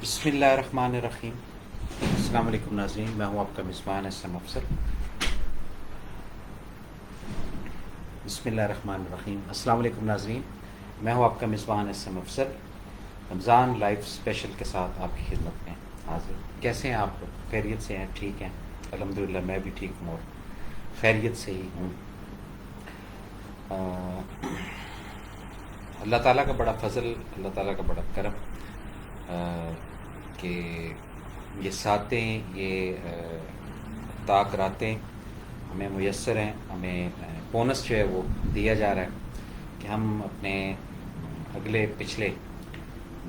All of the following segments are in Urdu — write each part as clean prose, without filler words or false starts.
بسم اللہ الرحمن الرحیم۔ السلام علیکم ناظرین، میں ہوں آپ کا میزبان اسلم افضل۔ بسم اللہ الرحمن الرحیم۔ السلام علیکم ناظرین، میں ہوں آپ کا میزبان اسلم افضل، رمضان لائف اسپیشل کے ساتھ آپ کی خدمت میں حاضر۔ کیسے ہیں آپ لوگ؟ خیریت سے ہیں؟ ٹھیک ہیں؟ الحمدللہ میں بھی ٹھیک ہوں اور خیریت سے ہی ہوں۔ اللہ تعالیٰ کا بڑا فضل، اللہ تعالیٰ کا بڑا کرم کہ یہ ساتیں، یہ طاق راتیں ہمیں میسر ہیں، ہمیں بونس جو ہے وہ دیا جا رہا ہے کہ ہم اپنے اگلے پچھلے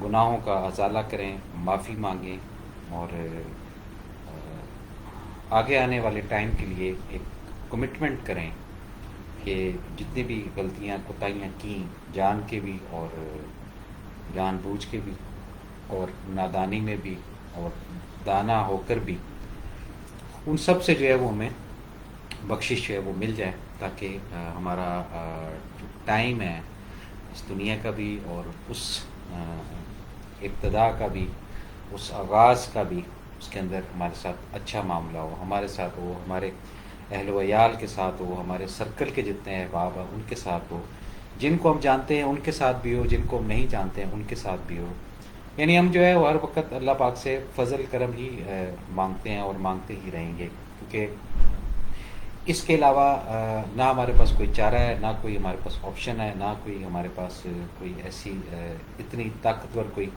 گناہوں کا ازالہ کریں، معافی مانگیں اور آگے آنے والے ٹائم کے لیے ایک کمٹمنٹ کریں کہ جتنی بھی غلطیاں کوتاہیاں کیں، جان کے بھی اور جان بوجھ کے بھی اور نادانی میں بھی اور دانا ہو کر بھی، ان سب سے جو ہے وہ ہمیں بخشش جو ہے وہ مل جائے، تاکہ ہمارا جو ٹائم ہے اس دنیا کا بھی اور اس ابتدا کا بھی، اس آغاز کا بھی، اس کے اندر ہمارے ساتھ اچھا معاملہ ہو، ہمارے ساتھ ہو، ہمارے اہل و عیال کے ساتھ ہو، ہمارے سرکل کے جتنے احباب ہیں ان کے ساتھ ہو، جن کو ہم جانتے ہیں ان کے ساتھ بھی ہو، جن کو ہم نہیں جانتے ہیں ان کے ساتھ بھی ہو۔ یعنی ہم جو ہے وہ ہر وقت اللہ پاک سے فضل کرم ہی مانگتے ہیں اور مانگتے ہی رہیں گے، کیونکہ اس کے علاوہ نہ ہمارے پاس کوئی چارہ ہے، نہ کوئی ہمارے پاس آپشن ہے، نہ کوئی ہمارے پاس کوئی ایسی اتنی طاقتور کوئی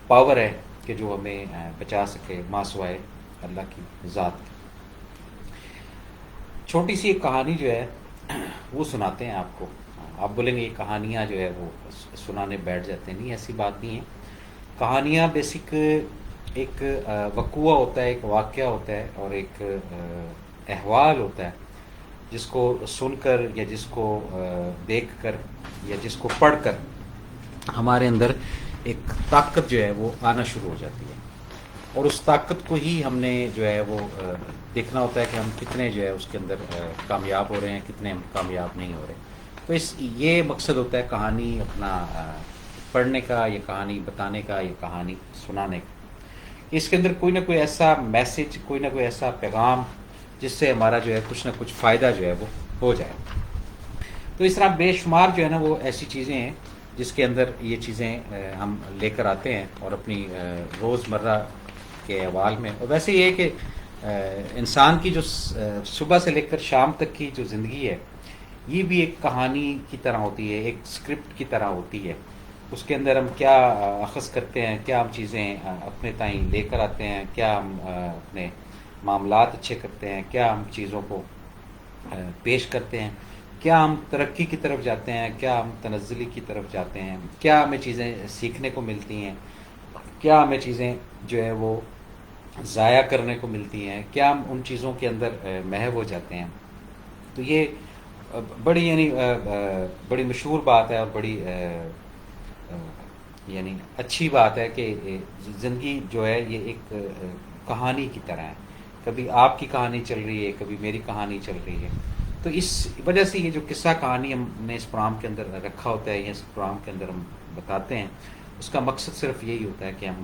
پاور ہے کہ جو ہمیں بچا سکے ماں سوائے اللہ کی ذات کی۔ چھوٹی سی ایک کہانی جو ہے وہ سناتے ہیں آپ کو۔ آپ بولیں گے یہ کہانیاں جو ہے وہ سنانے بیٹھ جاتے ہیں، نہیں، ایسی بات نہیں ہے۔ کہانیاں بیسک ایک وقوع ہوتا ہے، ایک واقعہ ہوتا ہے اور ایک احوال ہوتا ہے، جس کو سن کر یا جس کو دیکھ کر یا جس کو پڑھ کر ہمارے اندر ایک طاقت جو ہے وہ آنا شروع ہو جاتی ہے، اور اس طاقت کو ہی ہم نے جو ہے وہ دیکھنا ہوتا ہے کہ ہم کتنے جو ہے اس کے اندر کامیاب ہو رہے ہیں، کتنے ہم کامیاب نہیں ہو رہے۔ تو یہ مقصد ہوتا ہے کہانی اپنا پڑھنے کا، یہ کہانی بتانے کا، یہ کہانی سنانے کا۔ اس کے اندر کوئی نہ کوئی ایسا میسج، کوئی نہ کوئی ایسا پیغام جس سے ہمارا جو ہے کچھ نہ کچھ فائدہ جو ہے وہ ہو جائے۔ تو اس طرح بے شمار جو ہے نا وہ ایسی چیزیں ہیں جس کے اندر یہ چیزیں ہم لے کر آتے ہیں اور اپنی روزمرہ کے احوال میں۔ اور ویسے یہ ہے کہ انسان کی جو صبح سے لے کر شام تک کی جو زندگی ہے، یہ بھی ایک کہانی کی طرح ہوتی ہے، ایک اسکرپٹ کی طرح ہوتی ہے۔ اس کے اندر ہم کیا اخذ کرتے ہیں، کیا ہم چیزیں اپنے تئیں لے کر آتے ہیں، کیا ہم اپنے معاملات اچھے کرتے ہیں، کیا ہم چیزوں کو پیش کرتے ہیں، کیا ہم ترقی کی طرف جاتے ہیں، کیا ہم تنزلی کی طرف جاتے ہیں، کیا ہمیں چیزیں سیکھنے کو ملتی ہیں، کیا ہمیں چیزیں جو ہے وہ ضائع کرنے کو ملتی ہیں، کیا ہم ان چیزوں کے اندر محو ہو جاتے ہیں۔ تو یہ بڑی یعنی بڑی مشہور بات ہے اور بڑی یعنی اچھی بات ہے کہ زندگی جو ہے یہ ایک کہانی کی طرح ہے۔ کبھی آپ کی کہانی چل رہی ہے، کبھی میری کہانی چل رہی ہے۔ تو اس وجہ سے یہ جو قصہ کہانی ہم نے اس پروگرام کے اندر رکھا ہوتا ہے، یا اس پروگرام کے اندر ہم بتاتے ہیں، اس کا مقصد صرف یہی ہوتا ہے کہ ہم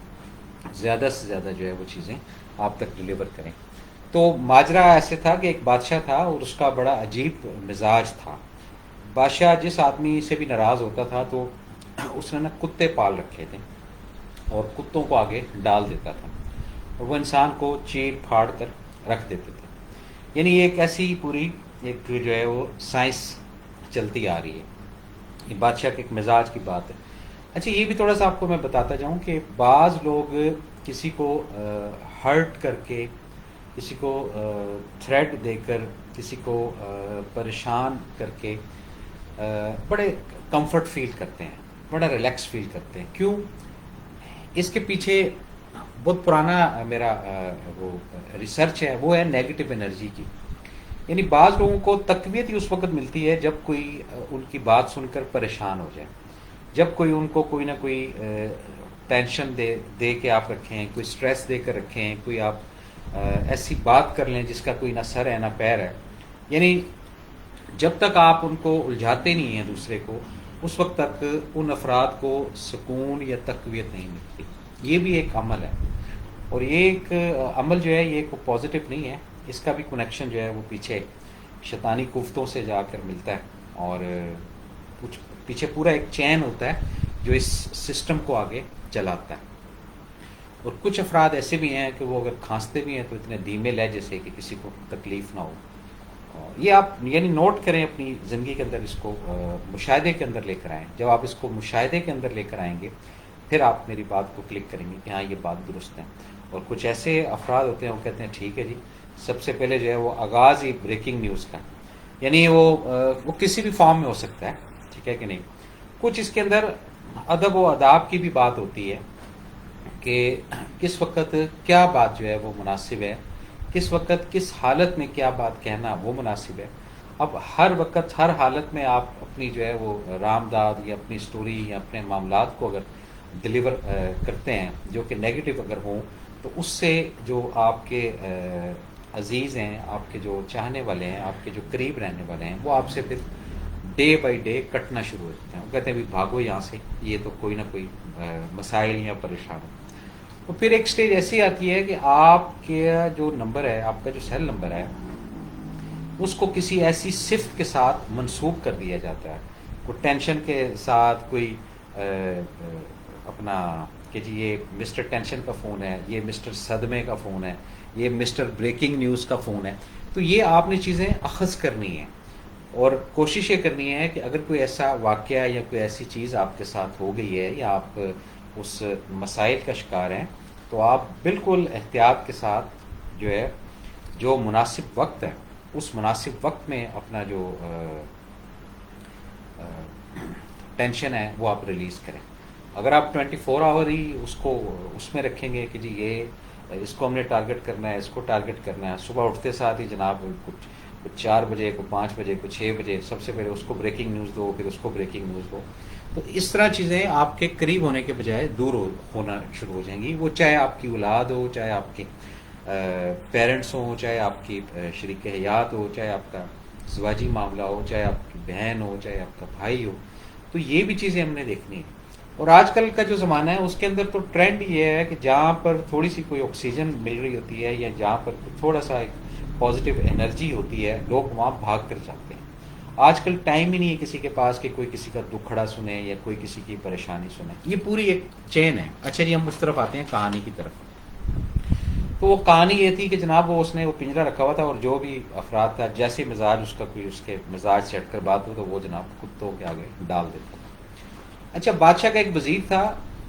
زیادہ سے زیادہ جو ہے وہ چیزیں آپ تک ڈلیور کریں۔ تو ماجرا ایسے تھا کہ ایک بادشاہ تھا اور اس کا بڑا عجیب مزاج تھا۔ بادشاہ جس آدمی سے بھی ناراض ہوتا تھا تو اس نے نا کتے پال رکھے تھے اور کتوں کو آگے ڈال دیتا تھا اور وہ انسان کو چیر پھاڑ کر رکھ دیتے تھے۔ یعنی یہ ایک ایسی پوری ایک جو ہے وہ سائنس چلتی آ رہی ہے۔ یہ بادشاہ کے ایک مزاج کی بات ہے۔ اچھا، یہ بھی تھوڑا سا آپ کو میں بتاتا جاؤں کہ بعض لوگ کسی کو ہرٹ کر کے، کسی کو تھریٹ دے کر، کسی کو پریشان کر کے بڑے کمفرٹ فیل کرتے ہیں، بڑا ریلیکس فیل کرتے ہیں۔ کیوں؟ اس کے پیچھے بہت پرانا میرا وہ ریسرچ ہے، وہ ہے نیگیٹو انرجی کی۔ یعنی بعض لوگوں کو تقویت ہی اس وقت ملتی ہے جب کوئی ان کی بات سن کر پریشان ہو جائے، جب کوئی ان کو کوئی نہ کوئی ٹینشن دے کے آپ رکھیں، کوئی سٹریس دے کر رکھیں، کوئی آپ ایسی بات کر لیں جس کا کوئی نہ سر ہے نہ پیر ہے۔ یعنی جب تک آپ ان کو الجھاتے نہیں ہیں دوسرے کو، اس وقت تک ان افراد کو سکون یا تقویت نہیں ملتی۔ یہ بھی ایک عمل ہے، اور یہ ایک عمل جو ہے یہ کوئی پازیٹیو نہیں ہے، اس کا بھی کنیکشن جو ہے وہ پیچھے شیطانی قوتوں سے جا کر ملتا ہے، اور کچھ پیچھے پورا ایک چین ہوتا ہے جو اس سسٹم کو آگے چلاتا ہے۔ اور کچھ افراد ایسے بھی ہیں کہ وہ اگر کھانستے بھی ہیں تو اتنے دھیمے لہجے سے کہ کسی کو تکلیف نہ ہو۔ یہ آپ یعنی نوٹ کریں اپنی زندگی کے اندر، اس کو مشاہدے کے اندر لے کر آئیں۔ جب آپ اس کو مشاہدے کے اندر لے کر آئیں گے پھر آپ میری بات کو کلک کریں گے کہ ہاں یہ بات درست ہے۔ اور کچھ ایسے افراد ہوتے ہیں وہ کہتے ہیں ٹھیک ہے جی، سب سے پہلے جو ہے وہ آغاز ہی بریکنگ نیوز کا، یعنی وہ کسی بھی فارم میں ہو سکتا ہے، ٹھیک ہے کہ نہیں۔ کچھ اس کے اندر ادب و آداب کی بھی بات ہوتی ہے کہ کس وقت کیا بات جو ہے وہ مناسب ہے، کس وقت کس حالت میں کیا بات کہنا وہ مناسب ہے۔ اب ہر وقت ہر حالت میں آپ اپنی جو ہے وہ رام داد یا اپنی سٹوری یا اپنے معاملات کو اگر ڈلیور کرتے ہیں جو کہ نیگیٹو اگر ہوں، تو اس سے جو آپ کے عزیز ہیں، آپ کے جو چاہنے والے ہیں، آپ کے جو قریب رہنے والے ہیں، وہ آپ سے پھر ڈے بائی ڈے کٹنا شروع ہو جاتے ہیں۔ وہ کہتے ہیں بھی بھاگو یہاں سے، یہ تو کوئی نہ کوئی مسائل یا پریشان۔ تو پھر ایک سٹیج ایسی آتی ہے کہ آپ کا جو نمبر ہے، آپ کا جو سیل نمبر ہے، اس کو کسی ایسی صفت کے ساتھ منسوب کر دیا جاتا ہے، کوئی ٹینشن کے ساتھ، کوئی اپنا کہ جی یہ مسٹر ٹینشن کا فون ہے، یہ مسٹر صدمے کا فون ہے، یہ مسٹر بریکنگ نیوز کا فون ہے۔ تو یہ آپ نے چیزیں اخذ کرنی ہیں، اور کوشش یہ کرنی ہے کہ اگر کوئی ایسا واقعہ یا کوئی ایسی چیز آپ کے ساتھ ہو گئی ہے یا آپ اس مسائل کا شکار ہیں، تو آپ بالکل احتیاط کے ساتھ جو ہے جو مناسب وقت ہے اس مناسب وقت میں اپنا جو ٹینشن ہے وہ آپ ریلیز کریں۔ اگر آپ 24 آور ہی اس میں رکھیں گے کہ جی یہ اس کو ہم نے ٹارگٹ کرنا ہے، اس کو ٹارگٹ کرنا ہے، صبح اٹھتے ساتھ ہی جناب کچھ 4 بجے کو 5 بجے کو 6 بجے سب سے پہلے اس کو بریکنگ نیوز دو، پھر اس کو بریکنگ نیوز دو، تو اس طرح چیزیں آپ کے قریب ہونے کے بجائے دور ہونا شروع ہو جائیں گی۔ وہ چاہے آپ کی اولاد ہو، چاہے آپ کے پیرنٹس ہوں، چاہے آپ کی شریک حیات ہو، چاہے آپ کا ازواجی معاملہ ہو، چاہے آپ کی بہن ہو، چاہے آپ کا بھائی ہو، تو یہ بھی چیزیں ہم نے دیکھنی ہیں۔ اور آج کل کا جو زمانہ ہے اس کے اندر تو ٹرینڈ یہ ہے کہ جہاں پر تھوڑی سی کوئی آکسیجن مل رہی ہوتی ہے یا جہاں پر تھوڑا سا ایک پازیٹیو انرجی ہوتی ہے، لوگ وہاں بھاگ کر جاتے ہیں۔ آج کل ٹائم ہی نہیں ہے کسی کے پاس کہ کوئی کسی کا دکھڑا سنے یا کوئی کسی کی پریشانی سنے۔ یہ پوری ایک چین ہے۔ اچھا جی، ہم اس طرف آتے ہیں کہانی کی طرف۔ تو وہ کہانی یہ تھی کہ جناب اس نے وہ پنجرا رکھا ہوا تھا، اور جو بھی افراد تھا جیسے مزاج اس کا کوئی اس کے مزاج سے ہٹ کر بات ہو تو وہ جناب کتوں کے آگے ڈال دیتا۔ اچھا، بادشاہ کا ایک وزیر تھا،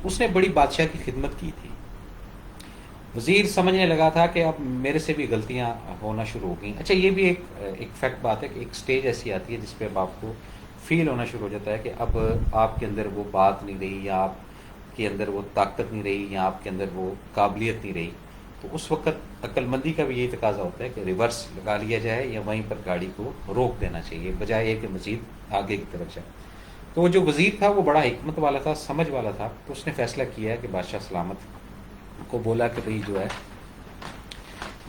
اس نے بڑی بادشاہ کی خدمت کی تھی۔ وزیر سمجھنے لگا تھا کہ اب میرے سے بھی غلطیاں ہونا شروع ہو گئیں۔ اچھا، یہ بھی ایک فیکٹ بات ہے کہ ایک سٹیج ایسی آتی ہے جس پہ اب آپ کو فیل ہونا شروع ہو جاتا ہے کہ اب آپ کے اندر وہ بات نہیں رہی، یا آپ کے اندر وہ طاقت نہیں رہی، یا آپ کے اندر وہ قابلیت نہیں رہی۔ تو اس وقت عقل مندی کا بھی یہی تقاضا ہوتا ہے کہ ریورس لگا لیا جائے یا وہیں پر گاڑی کو روک دینا چاہیے، بجائے یہ کہ مزید آگے کی طرف جائے۔ تو وہ جو وزیر تھا وہ بڑا حکمت والا تھا، سمجھ والا تھا، تو اس نے فیصلہ کیا ہے کہ بادشاہ سلامت کو بولا کہ بھئی جو ہے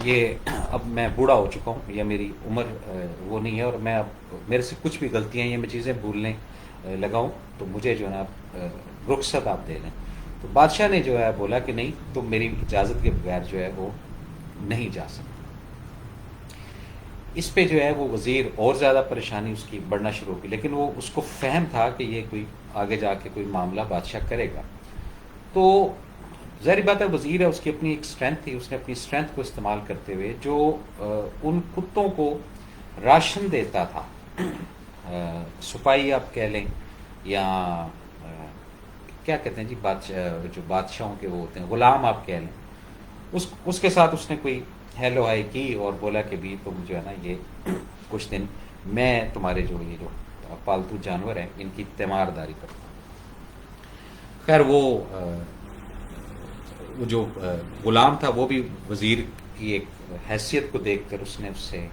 یہ اب میں بوڑھا ہو چکا ہوں، یا میری عمر وہ نہیں ہے، اور میں اب میرے سے کچھ بھی غلطیاں یا میں چیزیں بھولنے لگا ہوں، تو مجھے جو ہے نا رخصت آپ دے دیں۔ تو بادشاہ نے جو ہے بولا کہ نہیں، تم میری اجازت کے بغیر جو ہے وہ نہیں جا سکتے۔ اس پہ جو ہے وہ وزیر اور زیادہ پریشانی اس کی بڑھنا شروع ہوگی، لیکن وہ اس کو فہم تھا کہ یہ کوئی آگے جا کے کوئی معاملہ بادشاہ کرے گا۔ تو ظاہر بات ہے وزیر ہے، اس کی اپنی ایک اسٹرینتھ تھی، اس نے اپنی اسٹرینتھ کو استعمال کرتے ہوئے جو ان کتوں کو راشن دیتا تھا، سپاہی آپ کہہ لیں یا کیا کہتے ہیں جی، بادشاہ جو بادشاہوں کے وہ ہوتے ہیں غلام آپ کہہ لیں، اس کے ساتھ اس نے کوئی ہیلو ہائی کی اور بولا کہ بھی تم جو ہے نا یہ کچھ دن میں تمہارے جو یہ جو پالتو جانور ہیں ان کی تیمارداری کرتا ہوں۔ خیر وہ جو غلام تھا وہ بھی وزیر کی ایک حیثیت کو دیکھ کر اس نے اس سے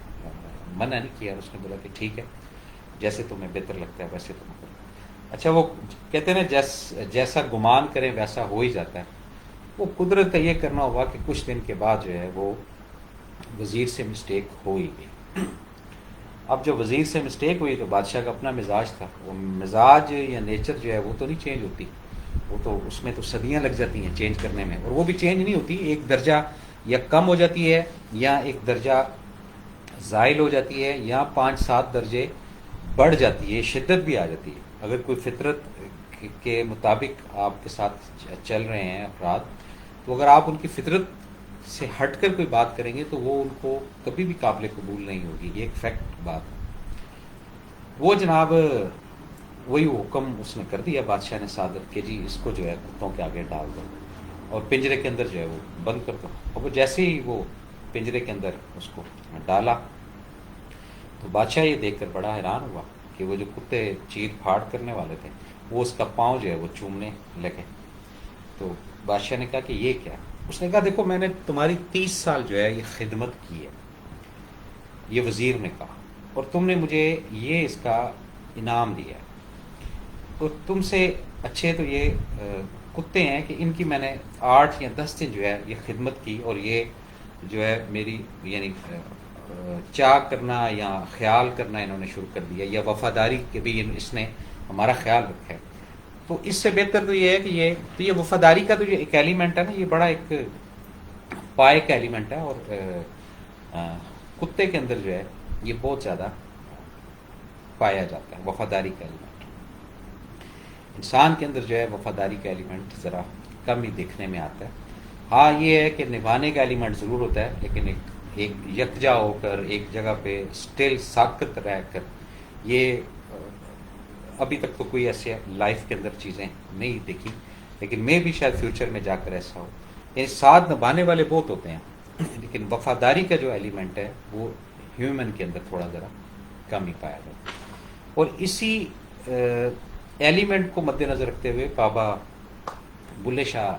منع نہیں کیا، اس نے بولا کہ ٹھیک ہے، جیسے تمہیں بہتر لگتا ہے ویسے تم کرو۔ اچھا، وہ کہتے ہیں نا جیسا گمان کریں ویسا ہو ہی جاتا ہے۔ وہ قدرت کا یہ کرنا ہوا کہ کچھ دن کے بعد جو ہے وہ وزیر سے مسٹیک ہو ہی گئی۔ اب جب وزیر سے مسٹیک ہوئی تو بادشاہ کا اپنا مزاج تھا، وہ مزاج یا نیچر جو ہے وہ تو نہیں چینج ہوتی، وہ تو اس میں تو صدیاں لگ جاتی ہیں چینج کرنے میں، اور وہ بھی چینج نہیں ہوتی، ایک درجہ یا کم ہو جاتی ہے یا ایک درجہ زائل ہو جاتی ہے یا 5-7 درجے بڑھ جاتی ہے، شدت بھی آ جاتی ہے۔ اگر کوئی فطرت کے مطابق آپ کے ساتھ چل رہے ہیں افراد، تو اگر آپ ان کی فطرت سے ہٹ کر کوئی بات کریں گے تو وہ ان کو کبھی بھی قابل قبول نہیں ہوگی، یہ ایک فیکٹ بات ہے۔ وہ جناب وہی حکم اس نے کر دیا بادشاہ نے صادر کہ جی اس کو جو ہے کتوں کے آگے ڈال دو اور پنجرے کے اندر جو ہے وہ بند کر دو۔ اور وہ جیسے ہی وہ پنجرے کے اندر اس کو ڈالا تو بادشاہ یہ دیکھ کر بڑا حیران ہوا کہ وہ جو کتے چیر پھاڑ کرنے والے تھے وہ اس کا پاؤں جو ہے وہ چومنے لگے۔ تو بادشاہ نے کہا کہ یہ کیا؟ اس نے کہا دیکھو میں نے تمہاری 30 سال جو ہے یہ خدمت کی ہے، یہ وزیر نے کہا، اور تم نے مجھے یہ اس کا انعام دیا ہے، تو تم سے اچھے تو یہ کتے ہیں کہ ان کی میں نے 8 یا 10 دن جو ہے یہ خدمت کی، اور یہ جو ہے میری یعنی چاہ کرنا یا خیال کرنا انہوں نے شروع کر دیا، یا وفاداری کے بھی اس نے ہمارا خیال رکھا ہے۔ تو اس سے بہتر تو یہ ہے کہ یہ وفاداری کا تو جو ایک ایلیمنٹ ہے نا، یہ بڑا ایک پائے کا ایلیمنٹ ہے، اور کتے کے اندر جو ہے یہ بہت زیادہ پایا جاتا ہے وفاداری کا ایلیمنٹ۔ انسان کے اندر جو ہے وفاداری کا ایلیمنٹ ذرا کم ہی دیکھنے میں آتا ہے۔ ہاں یہ ہے کہ نبھانے کا ایلیمنٹ ضرور ہوتا ہے، لیکن ایک یکجا ہو کر ایک جگہ پہ اسٹل ساکت رہ کر، یہ ابھی تک تو کوئی ایسے لائف کے اندر چیزیں نہیں دیکھی، لیکن میں بھی شاید فیوچر میں جا کر ایسا ہو۔ یعنی ساتھ نبھانے والے بہت ہوتے ہیں، لیکن وفاداری کا جو ایلیمنٹ ہے وہ ہیومن کے اندر تھوڑا ذرا کم ہی پایا جاتا ہے۔ اور اسی ایلیمنٹ کو مد نظر رکھتے ہوئے بابا بلے شاہ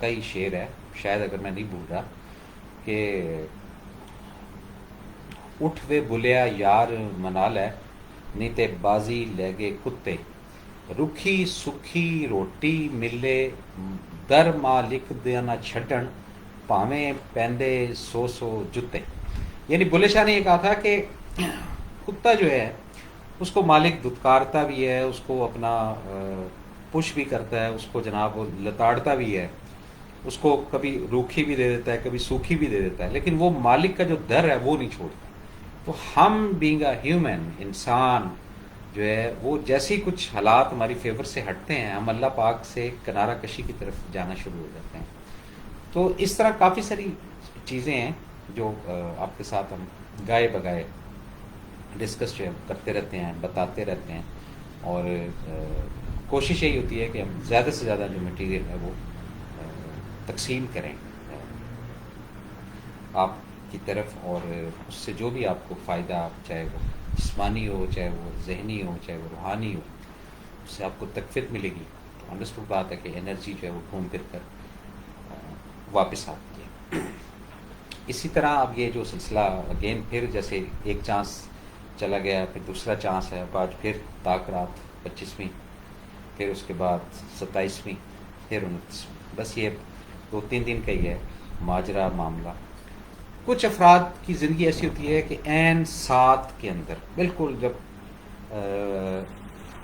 کا ہی شعر ہے، شاید اگر میں نہیں بھول رہا، کہ اٹھ وے بلیا یار منا لے نیتے بازی لے گے کتے، رکھی سکھی روٹی ملے در مالک دینا چھڈن پاویں پیندے 100 جتے۔ یعنی بلے شاہ نے یہ کہا تھا کہ کتا جو ہے اس کو مالک دھتکارتا بھی ہے، اس کو اپنا پش بھی کرتا ہے، اس کو جناب لتاڑتا بھی ہے، اس کو کبھی روکھی بھی دے دیتا ہے، کبھی سوکھی بھی دے دیتا ہے، لیکن وہ مالک کا جو در ہے وہ نہیں چھوڑتا۔ تو ہم بینگ اے ہیومن، انسان جو ہے وہ جیسے ہی کچھ حالات ہماری فیور سے ہٹتے ہیں، ہم اللہ پاک سے کنارہ کشی کی طرف جانا شروع ہو جاتے ہیں۔ تو اس طرح کافی ساری چیزیں ہیں جو آپ کے ساتھ ہم گائے بگائے ڈسکس جو ہے کرتے رہتے ہیں، بتاتے رہتے ہیں، اور کوشش یہی ہوتی ہے کہ ہم زیادہ سے زیادہ جو مٹیریل ہے وہ تقسیم کریں آپ کی طرف، اور اس سے جو بھی آپ کو فائدہ، چاہے وہ جسمانی ہو، چاہے وہ ذہنی ہو، چاہے وہ روحانی ہو، اس سے آپ کو تقویت ملے گی۔ تو انڈرسٹوڈ بات ہے کہ انرجی جو ہے وہ گھوم پھر کر واپس آتی ہے۔ اسی طرح اب یہ جو سلسلہ اگین پھر جیسے ایک چانس چلا گیا، پھر دوسرا چانس ہے، اب آج پھر تاک رات 25ویں، پھر اس کے بعد 27ویں، پھر 29ویں، بس یہ 2-3 دن کا ہی ہے ماجرا معاملہ۔ کچھ افراد کی زندگی ایسی ہوتی ہے کہ عین ساتھ کے اندر بالکل جب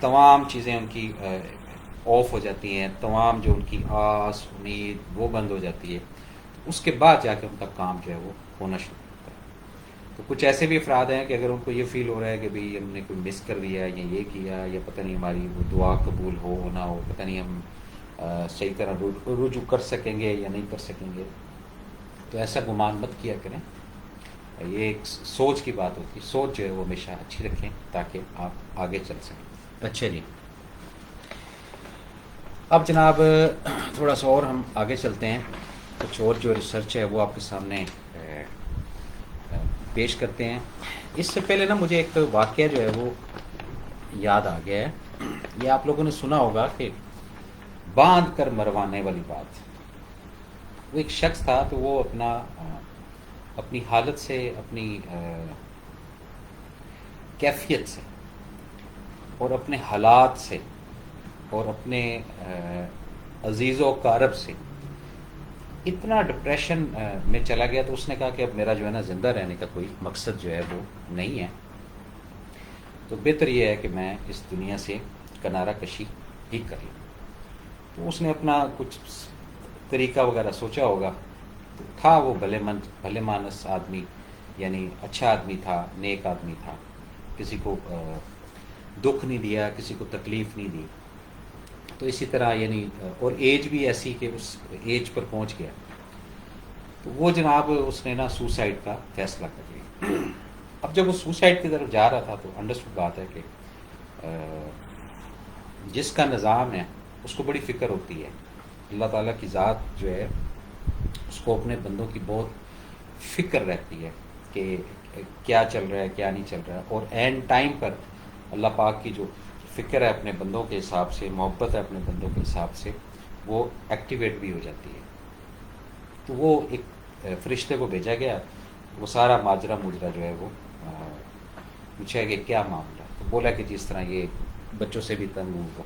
تمام چیزیں ان کی آف ہو جاتی ہیں، تمام جو ان کی آس امید وہ بند ہو جاتی ہے، اس کے بعد جا کے ان کا کام جو ہے وہ ہونا شروع ہوتا ہے۔ تو کچھ ایسے بھی افراد ہیں کہ اگر ان کو یہ فیل ہو رہا ہے کہ بھئی ہم نے کوئی مس کر دیا یا یہ کیا، یا پتہ نہیں ہماری وہ دعا قبول ہو نہ ہو، پتہ نہیں ہم صحیح طرح رجوع کر سکیں گے یا نہیں کر سکیں گے، تو ایسا گمان مت کیا کریں۔ یہ ایک سوچ کی بات ہوتی ہے، سوچ جو ہے وہ ہمیشہ اچھی رکھیں تاکہ آپ آگے چل سکیں۔ اچھا جی، اب جناب تھوڑا سا اور ہم آگے چلتے ہیں، کچھ اور جو ریسرچ ہے وہ آپ کے سامنے پیش کرتے ہیں۔ اس سے پہلے نا مجھے ایک واقعہ جو ہے وہ یاد آ گیا ہے۔ یہ آپ لوگوں نے سنا ہوگا کہ باندھ کر مروانے والی بات۔ وہ ایک شخص تھا، تو وہ اپنی حالت سے، اپنی کیفیت سے، اور اپنے حالات سے، اور اپنے عزیز و اقارب سے اتنا ڈپریشن میں چلا گیا، تو اس نے کہا کہ اب میرا جو ہے نا زندہ رہنے کا کوئی مقصد جو ہے وہ نہیں ہے، تو بہتر یہ ہے کہ میں اس دنیا سے کنارہ کشی ہی کر لوں۔ تو اس نے اپنا کچھ طریقہ وغیرہ سوچا ہوگا. تو تھا وہ بھلے مانس آدمی، یعنی اچھا آدمی تھا، نیک آدمی تھا، کسی کو دکھ نہیں دیا، کسی کو تکلیف نہیں دی. تو اسی طرح یعنی اور ایج بھی ایسی کہ اس ایج پر پہنچ گیا. تو وہ جناب اس نے نا سوسائڈ کا فیصلہ کر لیا. اب جب وہ سوسائڈ کی طرف جا رہا تھا تو انڈرسٹوڈ بات ہے کہ جس کا نظام ہے اس کو بڑی فکر ہوتی ہے. اللہ تعالیٰ کی ذات جو ہے اس کو اپنے بندوں کی بہت فکر رہتی ہے کہ کیا چل رہا ہے کیا نہیں چل رہا ہے. اور اینڈ ٹائم پر اللہ پاک کی جو فکر ہے اپنے بندوں کے حساب سے، محبت ہے اپنے بندوں کے حساب سے، وہ ایکٹیویٹ بھی ہو جاتی ہے. تو وہ ایک فرشتے کو بھیجا گیا. وہ سارا ماجرا جو ہے وہ پوچھا کہ کیا معاملہ. تو بولا کہ جس طرح یہ بچوں سے بھی تنگ ہوں،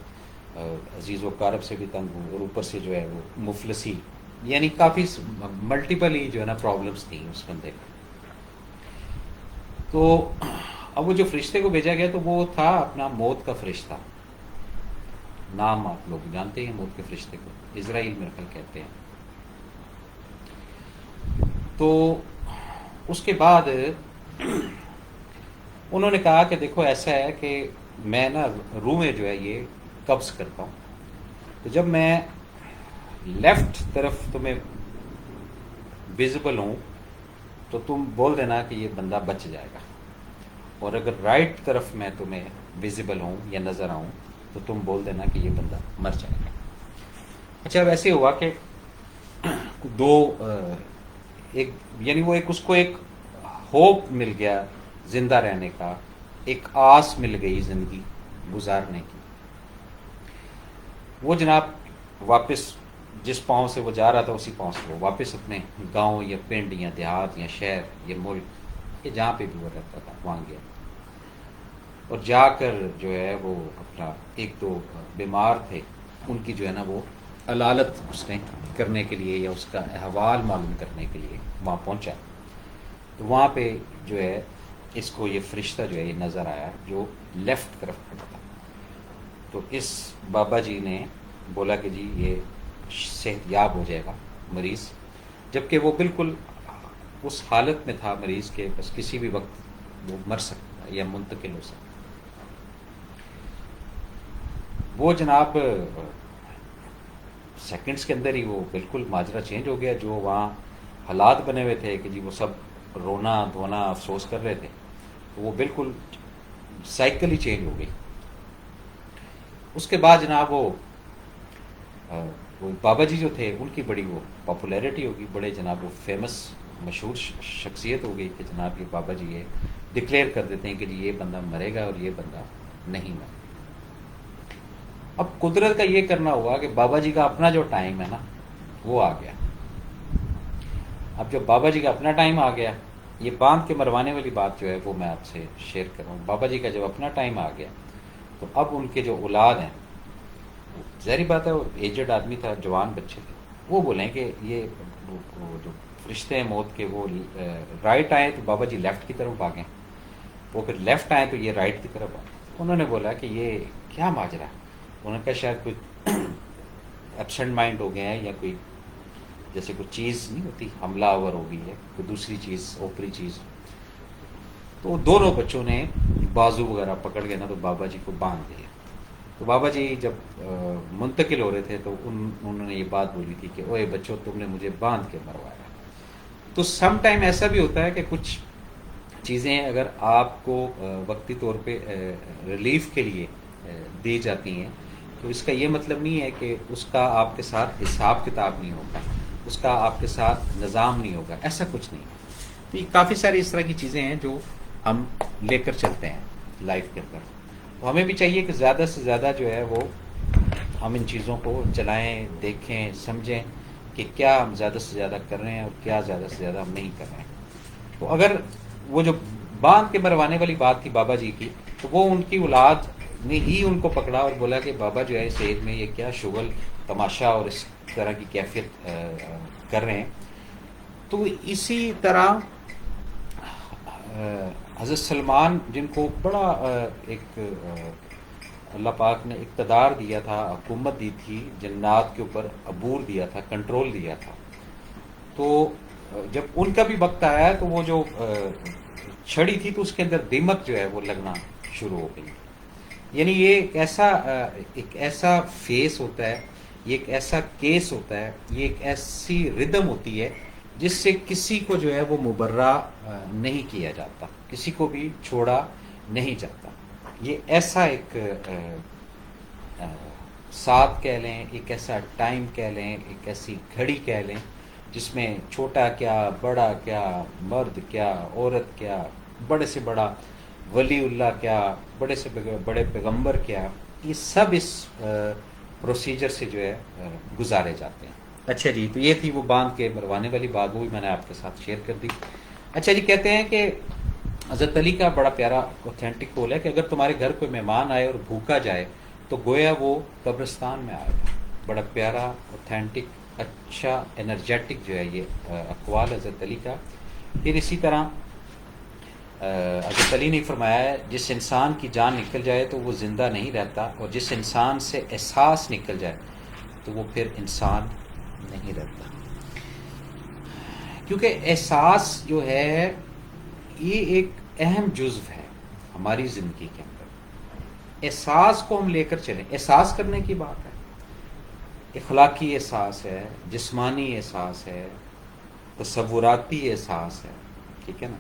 عزیز و قارب سے بھی تنگ ہوں، اور اوپر سے جو ہے وہ مفلسی، یعنی کافی ملٹیپل ہی جو ہے نا پرابلمس تھیں اس بندے کو. تو اب وہ جو فرشتے کو بھیجا گیا تو وہ تھا اپنا موت کا فرشتہ. نام آپ لوگ جانتے ہیں موت کے فرشتے کو، اسرائیل میرے خیال کہتے ہیں. تو اس کے بعد انہوں نے کہا کہ دیکھو ایسا ہے کہ میں نا روحیں جو ہے یہ قبض کرتا ہوں. تو جب میں لیفٹ طرف تمہیں ویزیبل ہوں تو تم بول دینا کہ یہ بندہ بچ جائے گا، اور اگر رائٹ طرف میں تمہیں ویزیبل ہوں یا نظر آؤں تو تم بول دینا کہ یہ بندہ مر جائے گا. اچھا اب ایسے ہوا کہ دو ایک یعنی وہ ایک اس کو ایک ہوپ مل گیا زندہ رہنے کا، ایک آس مل گئی زندگی گزارنے کی. وہ جناب واپس جس پاؤں سے وہ جا رہا تھا اسی پاؤں سے وہ واپس اپنے گاؤں یا پنڈ یا دیہات یا شہر یا ملک یا جہاں پہ بھی وہ رہتا تھا وہاں گیا. اور جا کر جو ہے وہ اپنا ایک دو بیمار تھے ان کی جو ہے نا وہ علالت اس نے کرنے کے لیے یا اس کا احوال معلوم کرنے کے لیے وہاں پہنچا. تو وہاں پہ جو ہے اس کو یہ فرشتہ جو ہے یہ نظر آیا جو لیفٹ طرف کھڑا تھا. تو اس بابا جی نے بولا کہ جی یہ صحت یاب ہو جائے گا مریض، جبکہ وہ بالکل اس حالت میں تھا مریض کے بس کسی بھی وقت وہ مر سکتا یا منتقل ہو سکتا. وہ جناب سیکنڈز کے اندر ہی وہ بالکل ماجرا چینج ہو گیا. جو وہاں حالات بنے ہوئے تھے کہ جی وہ سب رونا دھونا افسوس کر رہے تھے، تو وہ بالکل سائیکل ہی چینج ہو گئی. اس کے بعد جناب وہ بابا جی جو تھے ان کی بڑی وہ پاپولیرٹی ہوگی، بڑے جناب وہ فیمس مشہور شخصیت ہو گئی کہ جناب یہ بابا جی یہ ڈکلیئر کر دیتے ہیں کہ جی یہ بندہ مرے گا اور یہ بندہ نہیں مرے. اب قدرت کا یہ کرنا ہوا کہ بابا جی کا اپنا جو ٹائم ہے نا وہ آ گیا. اب جب بابا جی کا اپنا ٹائم آ گیا، یہ باندھ کے مروانے والی بات جو ہے وہ میں آپ سے شیئر کر رہا ہوں. بابا جی کا جب اپنا ٹائم آ گیا تو اب ان کے جو اولاد ہیں، ظاہری بات ہے وہ ایجڈ آدمی تھا، جوان بچے تھے، وہ بولیں کہ یہ جو فرشتے ہیں موت کے وہ رائٹ آئے تو بابا جی لیفٹ کی طرف بھاگیں، وہ پھر لیفٹ آئے تو یہ رائٹ کی طرف آئے. انہوں نے بولا کہ یہ کیا ماجرا ہے. انہوں نے کہا شاید کوئی ایبسنٹ مائنڈ ہو گیا ہے یا کوئی جیسے کوئی چیز نہیں ہوتی حملہ آور ہو گئی ہے، کوئی دوسری چیز اوپری چیز. تو دونوں بچوں نے بازو وغیرہ پکڑ کے نا تو بابا جی کو باندھ دیا. تو بابا جی جب منتقل ہو رہے تھے تو انہوں نے یہ بات بولی تھی کہ اوے بچوں تم نے مجھے باندھ کے مروایا. تو سم ٹائم ایسا بھی ہوتا ہے کہ کچھ چیزیں اگر آپ کو وقتی طور پہ ریلیف کے لیے دی جاتی ہیں تو اس کا یہ مطلب نہیں ہے کہ اس کا آپ کے ساتھ حساب کتاب نہیں ہوگا، اس کا آپ کے ساتھ نظام نہیں ہوگا، ایسا کچھ نہیں. تو یہ کافی ساری اس طرح کی چیزیں ہیں جو ہم لے کر چلتے ہیں لائف کے اندر. تو ہمیں بھی چاہیے کہ زیادہ سے زیادہ جو ہے وہ ہم ان چیزوں کو چلائیں، دیکھیں، سمجھیں کہ کیا ہم زیادہ سے زیادہ کر رہے ہیں اور کیا زیادہ سے زیادہ ہم نہیں کر رہے ہیں. تو اگر وہ جو باندھ کے مروانے والی بات تھی بابا جی کی، تو وہ ان کی اولاد نے ہی ان کو پکڑا اور بولا کہ بابا جو ہے اس ایج میں یہ کیا شغل تماشا اور اس طرح کی کیفیت کر رہے ہیں. تو اسی طرح حضرت سلمان جن کو بڑا ایک اللہ پاک نے اقتدار دیا تھا، حکومت دی تھی، جنات کے اوپر عبور دیا تھا، کنٹرول دیا تھا، تو جب ان کا بھی وقت آیا تو وہ جو چھڑی تھی تو اس کے اندر دیمک جو ہے وہ لگنا شروع ہو گئی. یعنی یہ ایک ایسا فیس ہوتا ہے، یہ ایک ایسا کیس ہوتا ہے، یہ ایک ایسی ردم ہوتی ہے جس سے کسی کو جو ہے وہ مبرہ نہیں کیا جاتا، کسی کو بھی چھوڑا نہیں جاتا. یہ ایسا ایک ساتھ کہہ لیں، ایک ایسا ٹائم کہہ لیں، ایک ایسی گھڑی کہہ لیں جس میں چھوٹا کیا، بڑا کیا، مرد کیا، عورت کیا، بڑے سے بڑا ولی اللہ کیا، بڑے سے بڑے پیغمبر کیا، یہ سب اس پروسیجر سے جو ہے گزارے جاتے ہیں. اچھا جی، تو یہ تھی وہ باندھ کے مروانے والی بات، وہ بھی میں نے آپ کے ساتھ شیئر کر دی. اچھا جی، کہتے ہیں کہ حضرت علی کا بڑا پیارا اوتھینٹک قول ہے کہ اگر تمہارے گھر کوئی مہمان آئے اور بھوکا جائے تو گویا وہ قبرستان میں آئے گا. بڑا پیارا اوتھینٹک اچھا انرجیٹک جو ہے یہ اقوال حضرت علی کا. پھر اسی طرح حضرت علی نے فرمایا ہے جس انسان کی جان نکل جائے تو وہ زندہ نہیں رہتا، اور جس انسان سے احساس نکل جائے تو وہ پھر انسان نہیں رہتا. کیونکہ احساس جو ہے یہ ایک اہم جزو ہے ہماری زندگی کے اندر. احساس کو ہم لے کر چلیں. احساس کرنے کی بات ہے، اخلاقی احساس ہے، جسمانی احساس ہے، تصوراتی احساس ہے، ٹھیک ہے نا.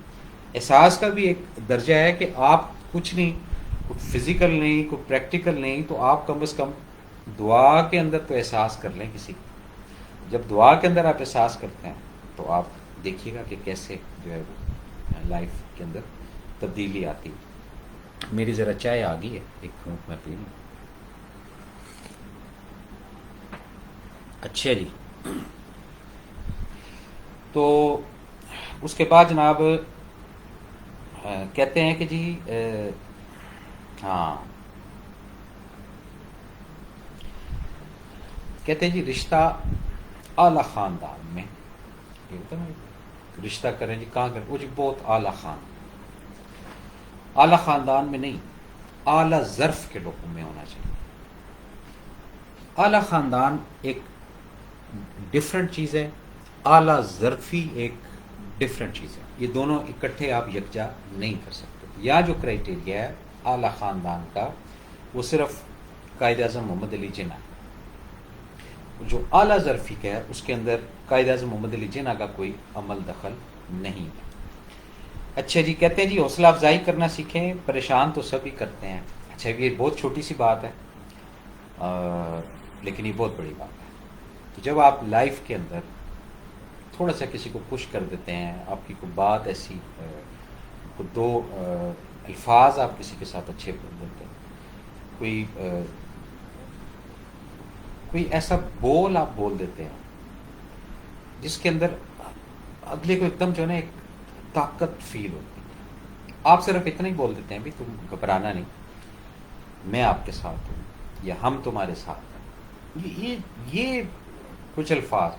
احساس کا بھی ایک درجہ ہے کہ آپ کچھ نہیں، کوئی فزیکل نہیں، کوئی پریکٹیکل نہیں، تو آپ کم از کم دعا کے اندر تو احساس کر لیں کسی کو. جب دعا کے اندر آپ احساس کرتے ہیں تو آپ دیکھیے گا کہ کیسے جو ہے وہ لائف کے اندر تبدیلی آتی. میری ذرا چائے آ گئی ہے، ایک گھونٹ میں پی لوں. اچھا جی، تو اس کے بعد جناب کہتے ہیں کہ جی ہاں، کہتے ہیں جی رشتہ اعلیٰ خاندان میں، یہ ہوتا ہے نا رشتہ کریں جی کہاں کریں، وہ جی بہت اعلیٰ اعلیٰ خاندان میں نہیں، اعلیٰ ظرف کے لوگوں میں ہونا چاہیے. اعلیٰ خاندان ایک ڈفرینٹ چیز ہے، اعلیٰ ظرفی ایک ڈفرینٹ چیز ہے. یہ دونوں اکٹھے آپ یکجا نہیں کر سکتے. یا جو کرائٹیریا ہے اعلیٰ خاندان کا وہ صرف قائد اعظم محمد علی جناح. جو اعلیٰ ظرفی کا ہے اس کے اندر قائد اعظم محمد علی جناح کا کوئی عمل دخل نہیں ہے. اچھا جی، کہتے ہیں جی حوصلہ افزائی کرنا سیکھیں، پریشان تو سبھی کرتے ہیں. اچھا، یہ بہت چھوٹی سی بات ہے لیکن یہ بہت بڑی بات ہے. جب آپ لائف کے اندر تھوڑا سا کسی کو پش کر دیتے ہیں، آپ کی کوئی بات ایسی کوئی دو الفاظ آپ کسی کے ساتھ اچھے بول دیتے ہیں، کوئی ایسا بول آپ بول دیتے ہیں جس کے اندر اگلے کو ایک دم جو ہے نا ایک طاقت فیل ہوتی ہے. آپ صرف اتنا ہی بول دیتے ہیں بھی تم گھبرانا نہیں، میں آپ کے ساتھ ہوں، یا ہم تمہارے ساتھ ہیں. یہ کچھ الفاظ،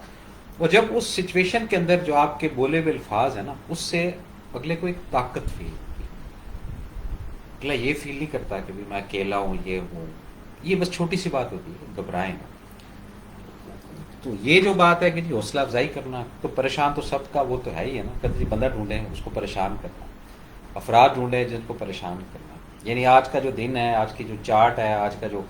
اور جب اس سچویشن کے اندر جو آپ کے بولے ہوئے الفاظ ہیں نا اس سے اگلے کو ایک طاقت فیل ہوتی ہے. اگلا یہ فیل نہیں کرتا کہ میں اکیلا ہوں، یہ ہوں. یہ بس چھوٹی سی بات ہوتی ہے، گھبرائیں گا. تو یہ جو بات ہے کہ جی حوصلہ افزائی کرنا، تو پریشان تو سب کا وہ تو ہے ہی ہے نا. کبھی بندہ ڈھونڈیں اس کو پریشان کرنا، افراد ڈھونڈیں جن کو پریشان کرنا. یعنی آج کا جو دن ہے، آج کی جو چارٹ ہے، آج کا جو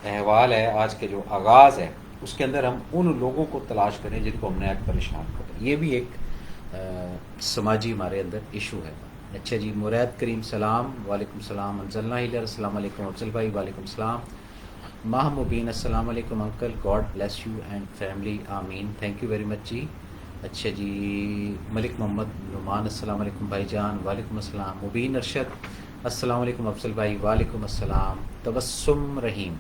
احوال ہے، آج کے جو آغاز ہے، اس کے اندر ہم ان لوگوں کو تلاش کریں جن کو ہم نے آج پریشان کریں. یہ بھی ایک سماجی ہمارے اندر ایشو ہے. اچھا جی، مراد کریم سلام، وعلیکم السلام. انزلنا الیہ، السلام علیکم. افضل بھائی وعلیکم السلام. ماہ مبین السلام علیکم uncle, God bless you and family, آمین. تھینک یو ویری مچ جی. اچھا جی، ملک محمد نعمان السلام علیکم بھائی جان، وعلیکم السلام. مبین ارشد السلام علیکم. افضل بھائی وعلیکم السلام. تبسم رحیم،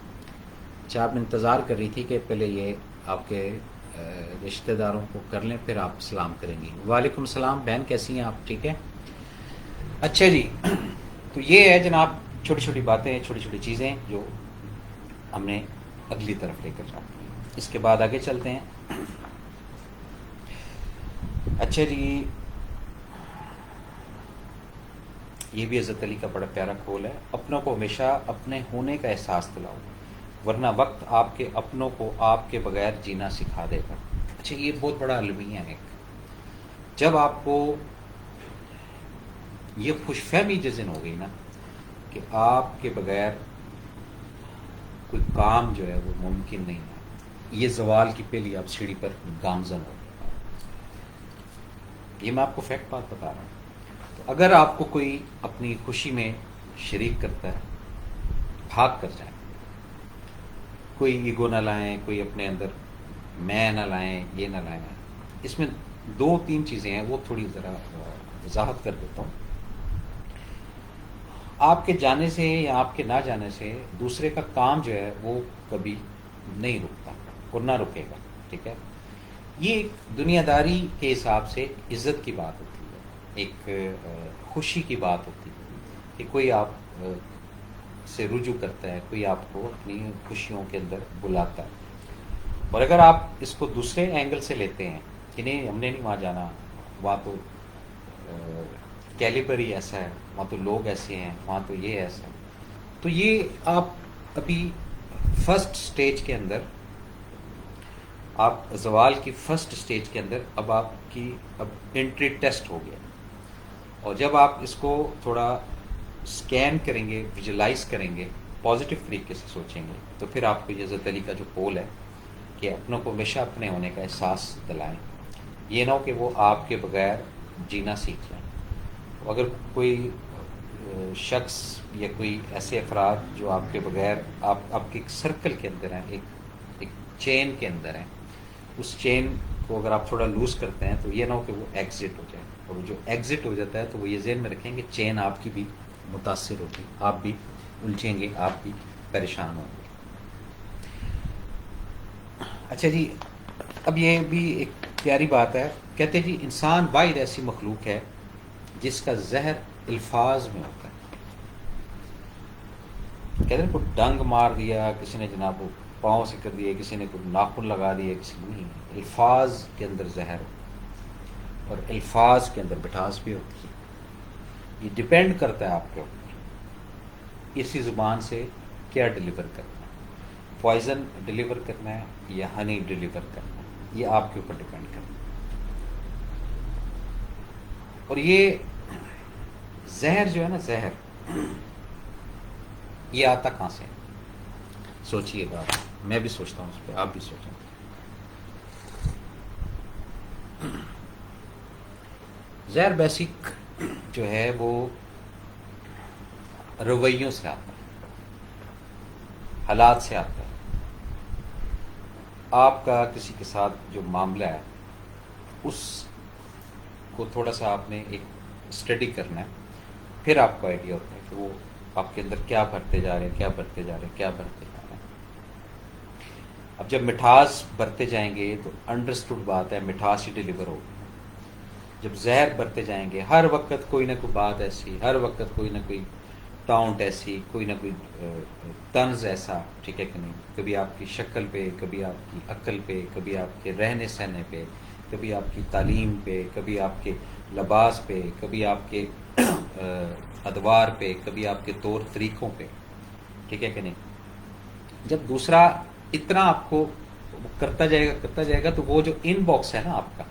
اچھا آپ انتظار کر رہی تھی کہ پہلے یہ آپ کے رشتہ داروں کو کر لیں پھر آپ سلام کریں گی. وعلیکم السلام بہن، کیسی ہیں آپ؟ ٹھیک ہے. اچھا جی، تو یہ ہے جناب چھوٹی چھوٹی باتیں، چھوٹی چھوٹی چیزیں جو ہم نے اگلی طرف لے کر جاتی ہیں. اس کے بعد آگے چلتے ہیں. اچھا جی، یہ بھی حضرت علی کا بڑا پیارا قول ہے، اپنوں کو ہمیشہ اپنے ہونے کا احساس دلاؤ، ورنہ وقت آپ کے اپنوں کو آپ کے بغیر جینا سکھا دے گا۔ اچھا، یہ بہت بڑا المیہ ہے۔ جب آپ کو یہ خوش فہمی جزن ہو گئی نا کہ آپ کے بغیر کوئی کام جو ہے وہ ممکن نہیں ہے، یہ زوال کی پہلی آپ سیڑھی پر گامزن ہو گئے۔ یہ میں آپ کو فیکٹ بات بتا رہا ہوں۔ تو اگر آپ کو کوئی اپنی خوشی میں شریک کرتا ہے، بھاگ کر جائیں، کوئی ایگو نہ لائیں، کوئی اپنے اندر میں نہ لائیں، یہ نہ لائیں۔ اس میں دو تین چیزیں ہیں، وہ تھوڑی ذرا وضاحت کر دیتا ہوں۔ آپ کے جانے سے یا آپ کے نہ جانے سے دوسرے کا کام جو ہے وہ کبھی نہیں رکتا اور نہ رکے گا، ٹھیک ہے؟ یہ ایک دنیا داری کے حساب سے عزت کی بات ہوتی ہے، ایک خوشی کی بات ہوتی ہے کہ کوئی آپ سے رجوع کرتا ہے، کوئی آپ کو اپنی خوشیوں کے اندر بلاتا ہے۔ اور اگر آپ اس کو دوسرے اینگل سے لیتے ہیں کہ نہیں، ہم نے نہیں وہاں جانا، وہاں تو کیلیبر ہی ایسا ہے، وہاں تو لوگ ایسے ہیں، وہاں تو یہ ایسا ہے، تو یہ آپ ابھی فرسٹ سٹیج کے اندر، آپ زوال کی فرسٹ سٹیج کے اندر اب آپ کی اب انٹری ٹیسٹ ہو گیا۔ اور جب آپ اس کو تھوڑا سکین کریں گے، ویژلائز کریں گے، پازیٹیو طریقے سے سوچیں گے، تو پھر آپ کو یہ حضرت علی کا جو قول ہے کہ اپنوں کو ہمیشہ اپنے ہونے کا احساس دلائیں، یہ نہ ہو کہ وہ آپ کے بغیر جینا سیکھ لیں۔ اگر کوئی شخص یا کوئی ایسے افراد جو آپ کے بغیر آپ کے ایک سرکل کے اندر ہیں، ایک چین کے اندر ہیں، اس چین کو اگر آپ تھوڑا لوز کرتے ہیں تو یہ نہ ہو کہ وہ ایگزٹ ہو جائے، اور جو ایگزٹ ہو جاتا ہے تو وہ یہ ذہن میں رکھیں کہ چین آپ کی بھی متاثر ہوگی، آپ بھی الجھیں گے، آپ بھی پریشان ہوں گے۔ اچھا جی، اب یہ بھی ایک پیاری بات ہے، کہتے جی انسان واحد ایسی مخلوق ہے جس کا زہر الفاظ میں ہوتا ہے۔ کہتے ہیں کوئی ڈنگ مار دیا کسی نے، جناب وہ پاؤں سے کر دیا، کسی نے کوئی ناخن لگا دیا، کسی نے نہیں، الفاظ کے اندر زہر ہوتا ہے اور الفاظ کے اندر مٹھاس بھی ہوتی ہے۔ یہ ڈپینڈ کرتا ہے آپ کے اوپر، اسی زبان سے کیا ڈلیور کرنا ہے، پوائزن ڈلیور کرنا ہے یا ہنی ڈلیور کرنا ہے، یہ آپ کے اوپر ڈپینڈ کرتا ہے۔ اور یہ زہر جو ہے نا، زہر یہ آتا کہاں سے؟ سوچئے گا، میں بھی سوچتا ہوں اس پہ، آپ بھی سوچیں۔ زہر بیسک جو ہے وہ رویوں سے آتا ہے، حالات سے آتا ہے۔ آپ کا کسی کے ساتھ جو معاملہ ہے اس کو تھوڑا سا آپ نے ایک اسٹڈی کرنا ہے، پھر آپ کو آئیڈیا ہوتا ہے کہ وہ آپ کے اندر کیا بھرتے جا رہے ہیں، کیا بھرتے جا رہے ہیں، کیا بھرتے جا رہے ہیں۔ اب جب مٹھاس بھرتے جائیں گے تو انڈرسٹوڈ بات ہے، مٹھاس ہی ڈلیور ہوگی۔ جب زہر بھرتے جائیں گے، ہر وقت کوئی نہ کوئی بات ایسی، ہر وقت کوئی نہ کوئی ٹاؤنٹ ایسی، کوئی نہ کوئی طنز ایسا، ٹھیک ہے کہ نہیں، کبھی آپ کی شکل پہ، کبھی آپ کی عقل پہ، کبھی آپ کے رہنے سہنے پہ، کبھی آپ کی تعلیم پہ، کبھی آپ کے لباس پہ، کبھی آپ کے ادوار پہ، کبھی آپ کے طور طریقوں پہ، ٹھیک ہے کہ نہیں۔ جب دوسرا اتنا آپ کو کرتا جائے گا تو وہ جو ان باکس ہے نا آپ کا،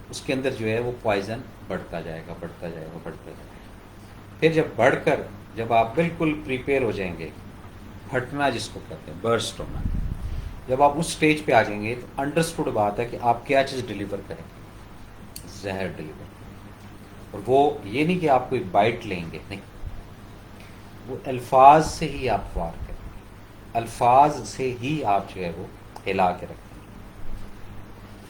اس کے اندر جو ہے وہ پوائزن بڑھتا جائے گا، بڑھتا جائے گا، بڑھتا جائے گا۔ پھر جب بڑھ کر جب آپ بالکل پریپیئر ہو جائیں گے، پھٹنا جس کو کہتے ہیں، برسٹ ہونا، جب آپ اس سٹیج پہ آ جائیں گے تو انڈرسٹوڈ بات ہے کہ آپ کیا چیز ڈلیور کریں گے، زہر ڈلیور کریں۔ اور وہ یہ نہیں کہ آپ کوئی بائٹ لیں گے، نہیں، وہ الفاظ سے ہی آپ وار کریں گے، الفاظ سے ہی آپ جو ہے وہ ہلا کے رکھیں گے۔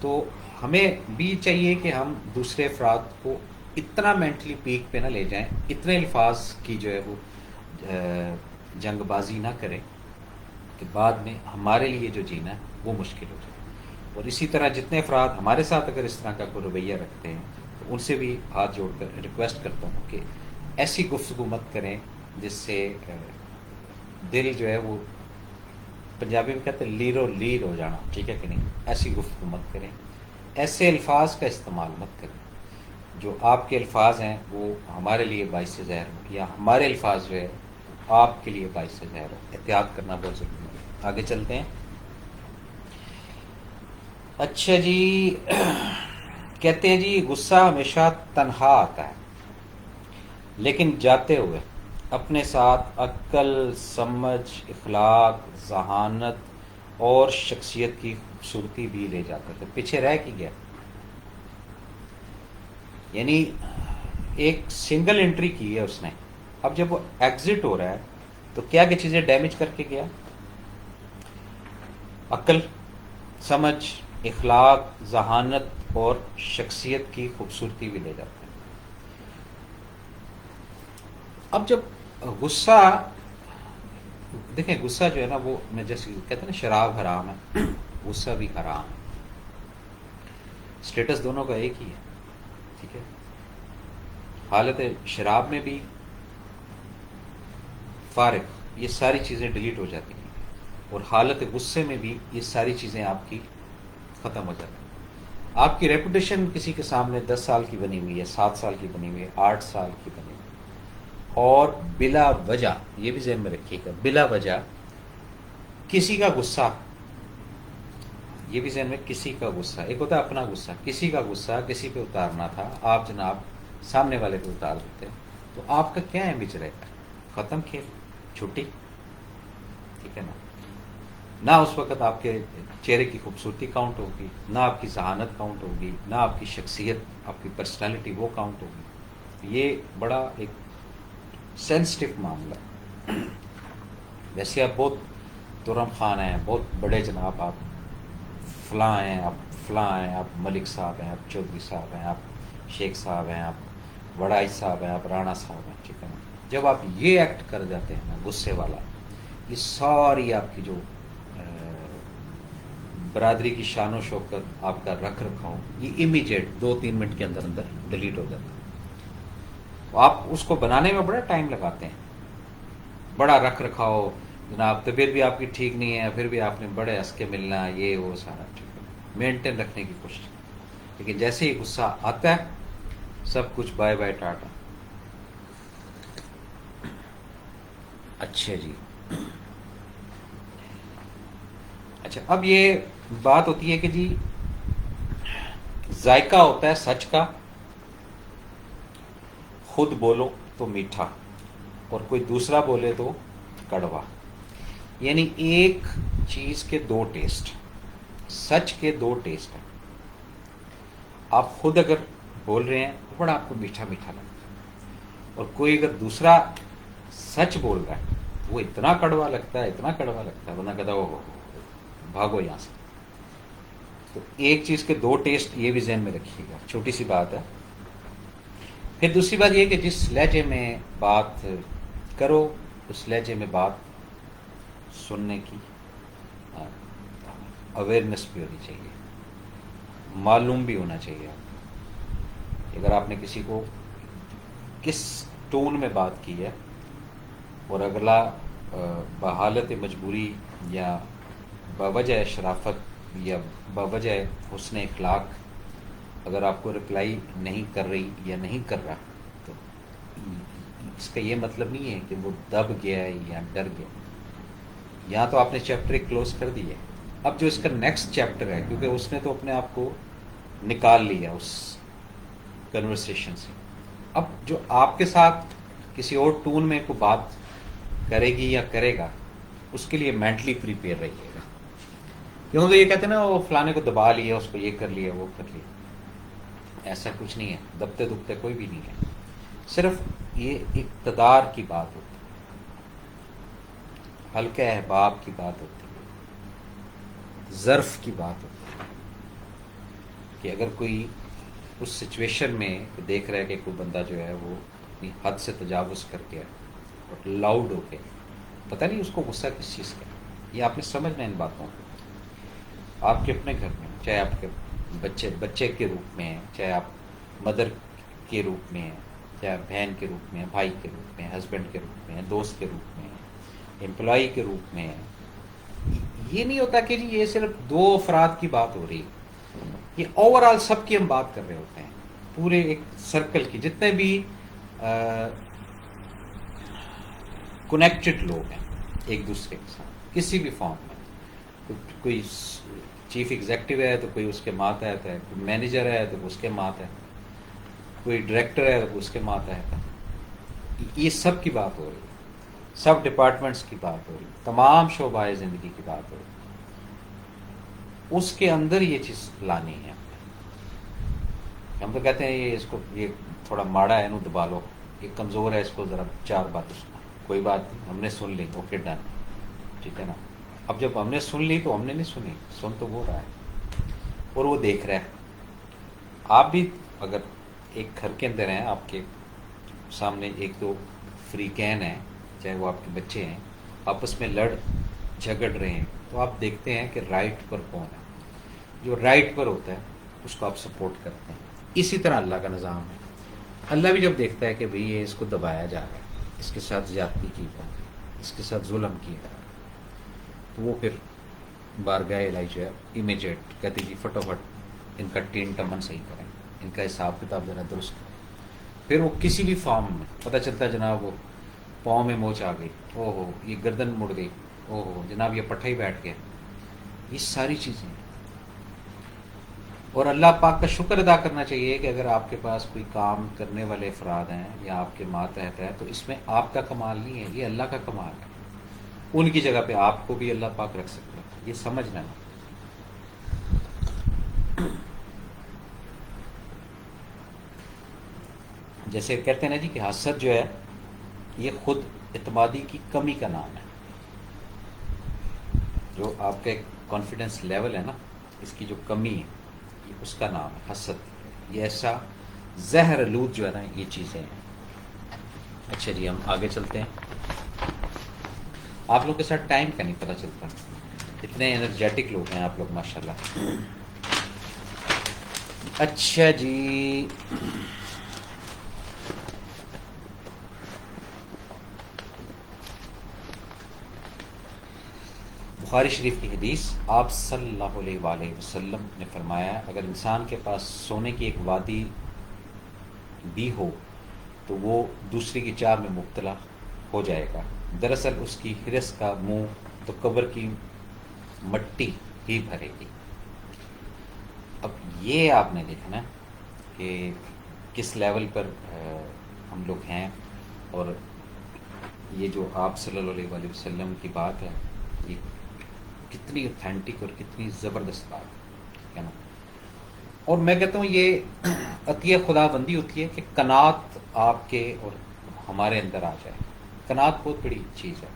تو ہمیں بھی چاہیے کہ ہم دوسرے افراد کو اتنا مینٹلی پیک پہ نہ لے جائیں، اتنے الفاظ کی جو ہے وہ جنگ بازی نہ کریں کہ بعد میں ہمارے لیے جو جینا ہے وہ مشکل ہو جائے۔ اور اسی طرح جتنے افراد ہمارے ساتھ اگر اس طرح کا کوئی رویہ رکھتے ہیں تو ان سے بھی ہاتھ جوڑ کر ریکویسٹ کرتا ہوں کہ ایسی گفتگو مت کریں جس سے دل جو ہے وہ، پنجابی میں کہتے ہیں لیرو لیر ہو جانا، ٹھیک ہے کہ نہیں، ایسی گفتگو مت کریں، ایسے الفاظ کا استعمال مت کریں جو آپ کے الفاظ ہیں وہ ہمارے لیے باعث زہر ہو، یا ہمارے الفاظ جو ہے آپ کے لیے باعث زہر ہو۔ احتیاط کرنا بہت ضروری ہے۔ آگے چلتے ہیں۔ اچھا جی، کہتے ہیں جی غصہ ہمیشہ تنہا آتا ہے، لیکن جاتے ہوئے اپنے ساتھ عقل، سمجھ، اخلاق، ذہانت اور شخصیت کی خوبصورتی بھی لے جاتا ہے۔ پیچھے رہ کے گیا، یعنی ایک سنگل انٹری کی ہے اس نے، اب جب وہ ایگزٹ ہو رہا ہے تو کیا کیا چیزیں ڈیمیج کر کے گیا؟ عقل، سمجھ، اخلاق، ذہانت اور شخصیت کی خوبصورتی بھی لے جاتا ہے۔ اب جب غصہ، دیکھیں غصہ جو ہے نا، وہ میں جیسے کہتے ہیں نا شراب حرام ہے، غصہ بھی حرام ہے، اسٹیٹس دونوں کا ایک ہی ہے، ٹھیک ہے۔ حالت شراب میں بھی فارغ یہ ساری چیزیں ڈیلیٹ ہو جاتی ہیں، اور حالت غصے میں بھی یہ ساری چیزیں آپ کی ختم ہو جاتی ہیں۔ آپ کی ریپوٹیشن کسی کے سامنے 10 سال کی بنی ہوئی ہے، 7 سال کی بنی ہوئی ہے، 8 سال کی بنی ہوئی ہے، اور بلا وجہ، یہ بھی ذہن میں رکھیے گا، بلا وجہ کسی کا غصہ، یہ بھی ذہن میں، کسی کا غصہ، ایک ہوتا ہے اپنا غصہ، کسی کا غصہ کسی پہ اتارنا تھا، آپ جناب سامنے والے پہ اتار دیتے، تو آپ کا کیا امیج رہے گا؟ ختم کھیل، چھٹی، ٹھیک ہے نا۔ نہ اس وقت آپ کے چہرے کی خوبصورتی کاؤنٹ ہوگی، نہ آپ کی ذہانت کاؤنٹ ہوگی، نہ آپ کی شخصیت، آپ کی پرسنالٹی وہ کاؤنٹ ہوگی۔ یہ بڑا ایک سینسٹیو معاملہ ہے۔ ویسے آپ بہت ترم خان ہیں، بہت بڑے جناب، آپ فلاں ہیں، آپ فلاں ہیں، آپ ملک صاحب ہیں، آپ چودھری صاحب ہیں، آپ شیخ صاحب ہیں، آپ وڑائی صاحب ہیں، آپ رانا صاحب ہیں، ٹھیک ہے نا۔ جب آپ یہ ایکٹ کر جاتے ہیں نا غصے والا، یہ ساری آپ کی جو برادری کی شان و شوکت، آپ کا رکھ رکھاؤ، یہ امیجیٹ 2-3 منٹ کے اندر اندر ڈیلیٹ ہو جاتا ہے۔ آپ اس کو بنانے میں بڑا ٹائم لگاتے ہیں، بڑا رکھ رکھاؤ، جناب طبیعت بھی آپ کی ٹھیک نہیں ہے، پھر بھی آپ نے بڑے ہنس کے ملنا، یہ وہ سارا ٹھیک ہے، مینٹین رکھنے کی کوشش، لیکن جیسے ہی غصہ آتا ہے سب کچھ بائے بائے ٹاٹا۔ اچھا جی، اچھا اب یہ بات ہوتی ہے کہ جی ذائقہ ہوتا ہے سچ کا، خود بولو تو میٹھا اور کوئی دوسرا بولے تو کڑوا، یعنی ایک چیز کے دو ٹیسٹ، سچ کے دو ٹیسٹ ہیں۔ آپ خود اگر بول رہے ہیں تو بڑا آپ کو میٹھا میٹھا لگتا ہے، اور کوئی اگر دوسرا سچ بول رہا ہے وہ اتنا کڑوا لگتا ہے، اتنا کڑوا لگتا ہے، ورنہ کہتا وہ بھاگو یہاں سے۔ تو ایک چیز کے دو ٹیسٹ، یہ بھی ذہن میں رکھیے گا، چھوٹی سی بات ہے۔ پھر دوسری بات یہ کہ جس لہجے میں بات کرو اس لہجے میں بات سننے کی اویئرنیس بھی ہونی چاہیے، معلوم بھی ہونا چاہیے کہ اگر آپ نے کسی کو کس ٹون میں بات کی ہے، اور اگلا بحالت مجبوری یا بوجہ شرافت یا بوجہ حسن اخلاق اگر آپ کو رپلائی نہیں کر رہی یا نہیں کر رہا، تو اس کا یہ مطلب نہیں ہے کہ وہ دب گیا ہے یا ڈر گیا۔ یہاں تو آپ نے چیپٹر ایک کلوز کر دی ہے، اب جو اس کا نیکسٹ چیپٹر ہے، کیونکہ اس نے تو اپنے آپ کو نکال لیا اس کنورسیشن سے، اب جو آپ کے ساتھ کسی اور ٹون میں کوئی بات کرے گی یا کرے گا، اس کے لیے مینٹلی پریپیئر رہیے گا، کیونکہ یہ کہتے ہیں نا وہ فلانے کو دبا لیا، اس کو یہ کر لیا، وہ کر لیا، ایسا کچھ نہیں ہے، دبتے دبتے کوئی بھی نہیں ہے، صرف یہ اقتدار کی بات ہوتی ہے، ہلکے احباب کی بات ہوتی ہے، ظرف کی بات ہوتی ہے، کہ اگر کوئی اس سچویشن میں دیکھ رہا ہے کہ کوئی بندہ جو ہے وہ اپنی حد سے تجاوز کر کے اور لاؤڈ ہو کے، پتہ نہیں اس کو غصہ کس چیز کا ہے، یہ آپ نے سمجھنا ان باتوں کو۔ آپ کے اپنے گھر میں، چاہے آپ کے بچے کے روپ میں ہیں، چاہے آپ مدر کے روپ میں ہیں، چاہے آپ بہن کے روپ میں ہیں، بھائی کے روپ میں ہیں، ہسبینڈ کے روپ میں ہیں، دوست کے روپ میں ہیں، امپلائی کے روپ میں ہیں، یہ نہیں ہوتا کہ جی یہ صرف دو افراد کی بات ہو رہی ہے، یہ اوور آل سب کی ہم بات کر رہے ہوتے ہیں۔ پورے ایک سرکل کی جتنے بھی کنیکٹڈ لوگ ہیں ایک دوسرے کے ساتھ کسی بھی فارم میں، کوئی چیف ایگزیکٹو ہے تو کوئی اس کے ماتحت ہے، کوئی مینیجر ہے تو اس کے ماتحت، کوئی ڈائریکٹر ہے تو اس کے ماتحت ہے، یہ سب کی بات ہو رہی ہے، سب ڈپارٹمنٹس کی بات ہو رہی ہے، تمام شعبۂ زندگی کی بات ہو رہی ہے، اس کے اندر یہ چیز لانی ہے۔ ہم تو کہتے ہیں یہ اس کو یہ تھوڑا ماڑا ہے، انہوں دبا لو، یہ کمزور ہے، اس کو ذرا 4 باتیں سنا، کوئی بات نہیں، ہم نے سن لی، اوکے ڈن، ٹھیک ہے نا۔ اب جب ہم نے سن لی تو ہم نے نہیں سنی، سن تو وہ رہا ہے اور وہ دیکھ رہا ہے۔ آپ بھی اگر ایک گھر کے اندر ہیں، آپ کے سامنے ایک دو فریقین ہیں، چاہے وہ آپ کے بچے ہیں، آپس میں لڑ جھگڑ رہے ہیں، تو آپ دیکھتے ہیں کہ رائٹ پر کون ہے، جو رائٹ پر ہوتا ہے اس کو آپ سپورٹ کرتے ہیں۔ اسی طرح اللہ کا نظام ہے، اللہ بھی جب دیکھتا ہے کہ بھئی یہ اس کو دبایا جا رہا ہے، اس کے ساتھ زیادتی کی جا رہی ہے، اس کے ساتھ ظلم کیا جا رہا ہے، تو وہ پھر بارگاہ الہی جو ہے امیجیٹ کہتی جی فٹافٹ ان کا ٹین ٹمن صحیح کریں، ان کا حساب کتاب ذرا درست کریں۔ پھر وہ کسی بھی فارم میں پتہ چلتا ہے جناب وہ پاؤں میں موچ آ گئی، او ہو یہ گردن مڑ گئی، او ہو جناب یہ پٹھا ہی بیٹھ گیا، یہ ساری چیزیں ہیں۔ اور اللہ پاک کا شکر ادا کرنا چاہیے کہ اگر آپ کے پاس کوئی کام کرنے والے افراد ہیں یا آپ کے ماتحت ہے تو اس میں آپ کا کمال نہیں ہے، یہ اللہ کا کمال ہے، ان کی جگہ پہ آپ کو بھی اللہ پاک رکھ سکتا ہے، یہ سمجھنا ہے۔ جیسے کہتے ہیں نا جی کہ حسد جو ہے یہ خود اعتمادی کی کمی کا نام ہے، جو آپ کا ایک کانفیڈنس لیول ہے نا، اس کی جو کمی ہے یہ اس کا نام ہے حسد۔ یہ ایسا زہر آلود جو ہے نا یہ چیزیں ہیں۔ اچھا جی ہم آگے چلتے ہیں۔ آپ لوگ کے ساتھ ٹائم کا نہیں پتہ چلتا، اتنے انرجیٹک لوگ ہیں آپ لوگ ماشاءاللہ۔ اچھا جی بخاری شریف کی حدیث، آپ صلی اللہ علیہ وآلہ وسلم نے فرمایا اگر انسان کے پاس سونے کی ایک وادی بھی ہو تو وہ دوسری کی چار میں مبتلا ہو جائے گا، دراصل اس کی ہرس کا منہ تو قبر کی مٹی ہی بھرے گی۔ اب یہ آپ نے دیکھنا کہ کس لیول پر ہم لوگ ہیں، اور یہ جو آپ صلی اللہ علیہ وآلہ وسلم کی بات ہے یہ کتنی اوتھینٹک اور کتنی زبردست بات ہے نا۔ اور میں کہتا ہوں یہ عطیہ خدا بندی ہوتی ہے کہ قناعت آپ کے اور ہمارے اندر آ جائے۔ قناعت بہت بڑی چیز ہے۔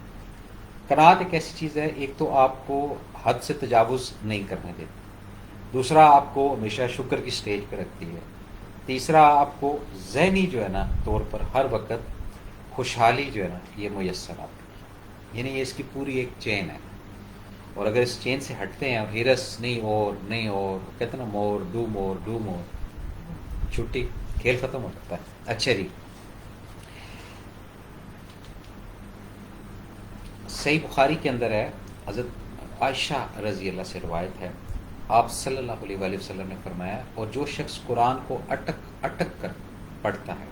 قناعت ایک ایسی چیز ہے، ایک تو آپ کو حد سے تجاوز نہیں کرنے دیتی، دوسرا آپ کو ہمیشہ شکر کی سٹیج پہ رکھتی ہے، تیسرا آپ کو ذہنی جو ہے نا طور پر ہر وقت خوشحالی جو ہے نا یہ میسر آتی ہے، یعنی یہ اس کی پوری ایک چین ہے۔ اور اگر اس چین سے ہٹتے ہیں اور ہیرس نہیں اور کہتے ہیں نا مور ڈو مور، چھٹی، کھیل ختم ہو جاتا ہے۔ اچھا جی صحیح بخاری کے اندر ہے، حضرت عائشہ رضی اللہ سے روایت ہے، آپ صلی اللہ علیہ وآلہ وسلم نے فرمایا اور جو شخص قرآن کو اٹک کر پڑھتا ہے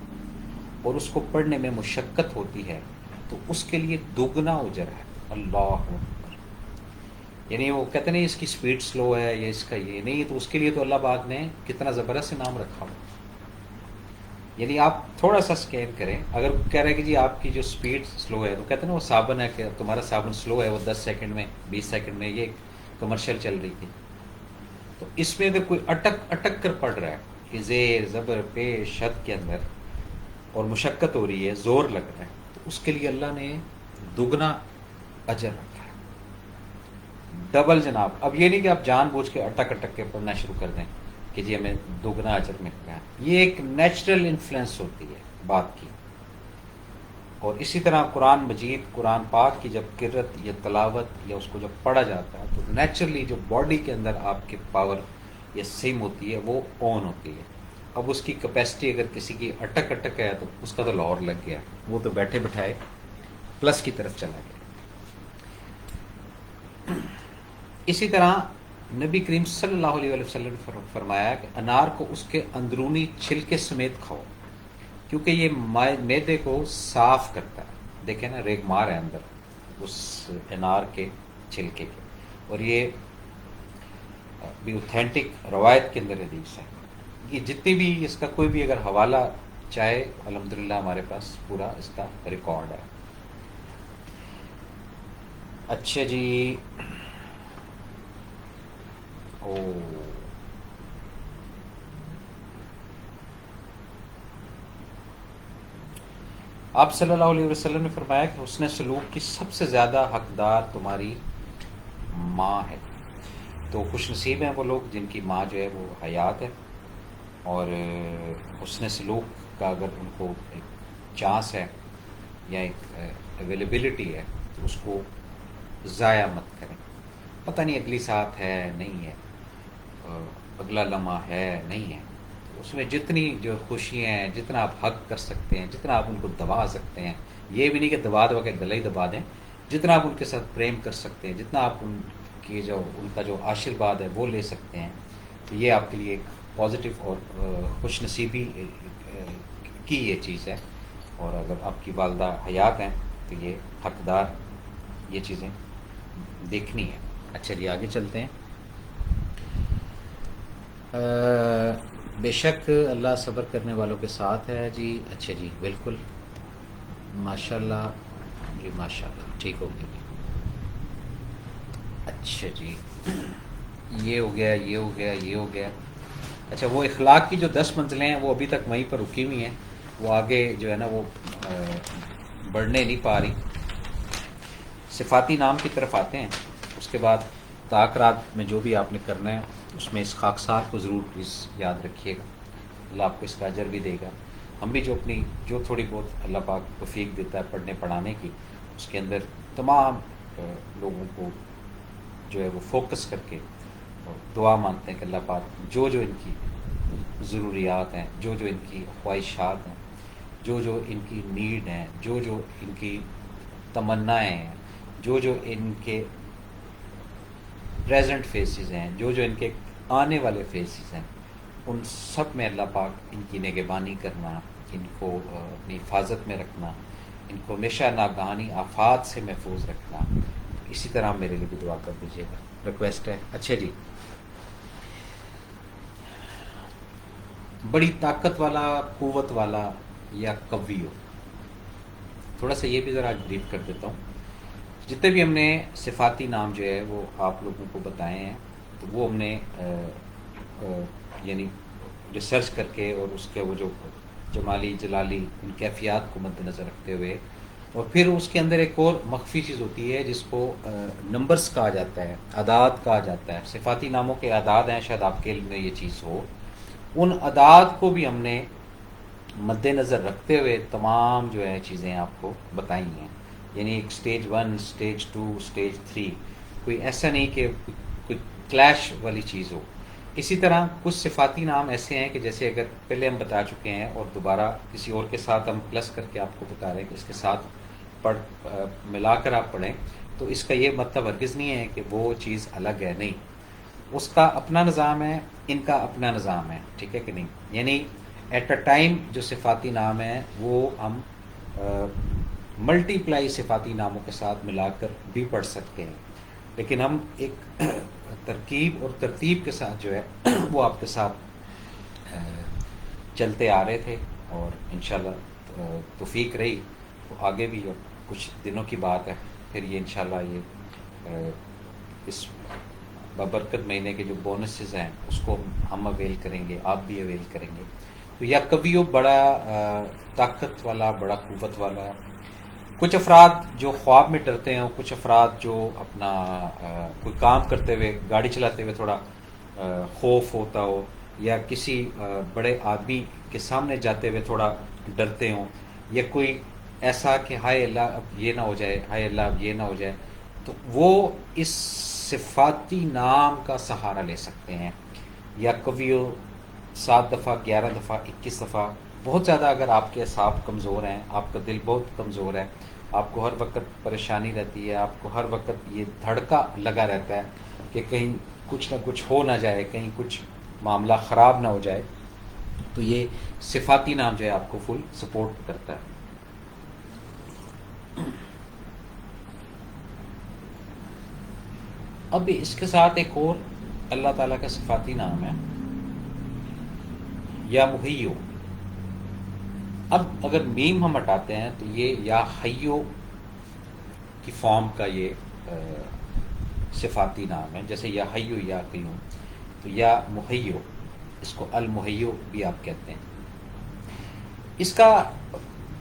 اور اس کو پڑھنے میں مشقت ہوتی ہے تو اس کے لیے دوگنا اجر ہے۔ اللہ اکبر، یعنی وہ کہتے نہیں اس کی سپیڈ سلو ہے یا اس کا یہ نہیں، تو اس کے لیے تو اللہ پاک نے کتنا زبردست نام رکھا ہو۔ یعنی آپ تھوڑا سا سکین کریں، اگر کہہ رہے ہیں کہ جی آپ کی جو سپیڈ سلو ہے، تو کہتے ہیں نا وہ صابن ہے کہ تمہارا صابن سلو ہے، وہ 10 سیکنڈ میں 20 سیکنڈ میں، یہ کمرشل چل رہی تھی، تو اس میں اگر کوئی اٹک کر پڑھ رہا ہے کہ زیر زبر پیش شد کے اندر اور مشقت ہو رہی ہے، زور لگ رہا ہے، تو اس کے لیے اللہ نے دگنا اجر رکھا ہے، ڈبل جناب۔ اب یہ نہیں کہ آپ جان بوجھ کے اٹک کے پڑھنا شروع کر دیں کہ جی ہمیں دگنا اجر مل گیا، یہ ایک نیچرل انفلوئنس ہوتی ہے بات کی۔ اور اسی طرح قرآن مجید، قرآن پاک کی جب قرت یا تلاوت یا اس کو جب پڑھا جاتا ہے تو نیچرلی جو باڈی کے اندر آپ کی پاور یا سم ہوتی ہے وہ آن ہوتی ہے۔ اب اس کی کیپیسٹی اگر کسی کی اٹک ہے تو اس کا تو لاہور لگ گیا، وہ تو بیٹھے بٹھائے پلس کی طرف چلا گیا۔ اسی طرح نبی کریم صلی اللہ علیہ وسلم نے فرمایا کہ انار کو اس کے اندرونی چھلکے سمیت کھاؤ، کیونکہ یہ معدے کو صاف کرتا ہے. دیکھیں نا، ریگ مار ہے اندر اس انار کے چھلکے کے. اور یہ بھی اوتھینٹک روایت کے اندر حدیث ہے. یہ جتنی بھی اس کا کوئی بھی اگر حوالہ چاہے، الحمدللہ ہمارے پاس پورا اس کا ریکارڈ ہے. اچھا جی. او آپ صلی اللہ علیہ وسلم نے فرمایا کہ حسن سلوک کی سب سے زیادہ حقدار تمہاری ماں ہے. تو خوش نصیب ہیں وہ لوگ جن کی ماں جو ہے وہ حیات ہے، اور حسن سلوک کا اگر ان کو ایک چانس ہے یا ایک اویلیبلٹی ہے تو اس کو ضائع مت کریں. پتہ نہیں اگلی ساتھ ہے نہیں ہے، اگلا لمحہ ہے نہیں ہے، اس میں جتنی جو خوشیاں ہیں، جتنا آپ حق کر سکتے ہیں، جتنا آپ ان کو دبا سکتے ہیں، یہ بھی نہیں کہ دبا دبا کے گلے ہی دبا دیں، جتنا آپ ان کے ساتھ پریم کر سکتے ہیں، جتنا آپ ان کی جو ان کا جو آشرواد ہے وہ لے سکتے ہیں، تو یہ آپ کے لیے ایک پازیٹیو اور خوش نصیبی کی یہ چیز ہے. اور اگر آپ کی والدہ حیات ہیں تو یہ حقدار یہ چیزیں دیکھنی ہے. اچھا جی، آگے چلتے ہیں. بے شک اللہ صبر کرنے والوں کے ساتھ ہے جی. اچھا جی، بالکل، ماشاء اللہ جی، ماشاء اللہ، ٹھیک ہو گیا. اچھا جی، یہ ہو گیا، یہ ہو گیا، یہ ہو گیا. اچھا، وہ اخلاق کی جو 10 منزلیں ہیں وہ ابھی تک وہیں پر رکی ہوئی ہیں، وہ آگے جو ہے نا وہ بڑھنے نہیں پا رہی. صفاتی نام کی طرف آتے ہیں. اس کے بعد تاکرات میں جو بھی آپ نے کرنا ہے اس میں اس خاکسار کو ضرور پلیز یاد رکھیے گا. اللہ آپ کو اس کا اجر بھی دے گا. ہم بھی جو اپنی جو تھوڑی بہت اللہ پاک توفیق دیتا ہے پڑھنے پڑھانے کی، اس کے اندر تمام لوگوں کو جو ہے وہ فوکس کر کے دعا مانگتے ہیں کہ اللہ پاک جو جو ان کی ضروریات ہیں، جو جو ان کی خواہشات ہیں، جو جو ان کی نیڈ ہیں، جو جو ان کی تمنائیں ہیں، جو جو ان کے پریزنٹ فیسز ہیں، جو جو ان کے آنے والے فیسز ہیں، ان سب میں اللہ پاک ان کی نگہبانی کرنا، ان کو اپنی حفاظت میں رکھنا، ان کو ہمیشہ ناگہانی آفات سے محفوظ رکھنا. اسی طرح میرے لیے بھی دعا کر دیجیے گا، ریکویسٹ ہے. اچھا جی، بڑی طاقت والا، قوت والا یا قوی ہو. تھوڑا سا یہ بھی ذرا بریف کر دیتا ہوں. جتنے بھی ہم نے صفاتی نام جو ہے وہ آپ لوگوں کو بتائے ہیں، تو وہ ہم نے یعنی ریسرچ کر کے اور اس کے وہ جو جمالی جلالی ان کیفیات کو مد نظر رکھتے ہوئے، اور پھر اس کے اندر ایک اور مخفی چیز ہوتی ہے جس کو نمبرز کہا جاتا ہے، اعداد کہا جاتا ہے. صفاتی ناموں کے اعداد ہیں، شاید آپ کے علم میں یہ چیز ہو. ان اعداد کو بھی ہم نے مد نظر رکھتے ہوئے تمام جو ہے چیزیں آپ کو بتائی ہیں. یعنی ایک سٹیج 1، سٹیج 2، سٹیج 3، کوئی ایسا نہیں کہ کوئی کلیش والی چیز ہو. اسی طرح کچھ صفاتی نام ایسے ہیں کہ جیسے اگر پہلے ہم بتا چکے ہیں اور دوبارہ کسی اور کے ساتھ ہم پلس کر کے آپ کو بتا رہے ہیں کہ اس کے ساتھ ملا کر آپ پڑھیں، تو اس کا یہ مطلب ہرگز نہیں ہے کہ وہ چیز الگ ہے. نہیں، اس کا اپنا نظام ہے، ان کا اپنا نظام ہے. ٹھیک ہے کہ نہیں؟ یعنی ایٹ اے ٹائم جو صفاتی نام ہیں وہ ہم ملٹی پلائی صفاتی ناموں کے ساتھ ملا کر بھی پڑھ سکتے ہیں، لیکن ہم ایک ترکیب اور ترتیب کے ساتھ جو ہے وہ آپ کے ساتھ چلتے آ رہے تھے، اور انشاءاللہ توفیق رہی تو آگے بھی. اور کچھ دنوں کی بات ہے، پھر یہ انشاءاللہ یہ اس ببرکت مہینے کے جو بونسز ہیں اس کو ہم اویل کریں گے، آپ بھی اویل کریں گے. تو یا کبھی وہ بڑا طاقت والا، بڑا قوت والا. کچھ افراد جو خواب میں ڈرتے ہیں، کچھ افراد جو اپنا کوئی کام کرتے ہوئے، گاڑی چلاتے ہوئے تھوڑا خوف ہوتا ہو، یا کسی بڑے آدمی کے سامنے جاتے ہوئے تھوڑا ڈرتے ہوں، یا کوئی ایسا کہ ہائے اللہ اب یہ نہ ہو جائے، ہائے اللہ اب یہ نہ ہو جائے، تو وہ اس صفاتی نام کا سہارا لے سکتے ہیں. یا کبھی 7 دفعہ، 11 دفعہ، 21 دفعہ. بہت زیادہ اگر آپ کے اعصاب کمزور ہیں، آپ کا دل بہت کمزور ہے، آپ کو ہر وقت پریشانی رہتی ہے، آپ کو ہر وقت یہ دھڑکا لگا رہتا ہے کہ کہیں کچھ نہ کچھ ہو نہ جائے، کہیں کچھ معاملہ خراب نہ ہو جائے، تو یہ صفاتی نام جو ہے آپ کو فل سپورٹ کرتا ہے۔ اب اس کے ساتھ ایک اور اللہ تعالیٰ کا صفاتی نام ہے یا محیو۔ اب اگر میم ہم ہٹاتے ہیں تو یہ یا حیو کی فارم کا یہ صفاتی نام ہے، جیسے یا حیو یا قیوم، تو یا محیو، اس کو المحیو بھی آپ کہتے ہیں۔ اس کا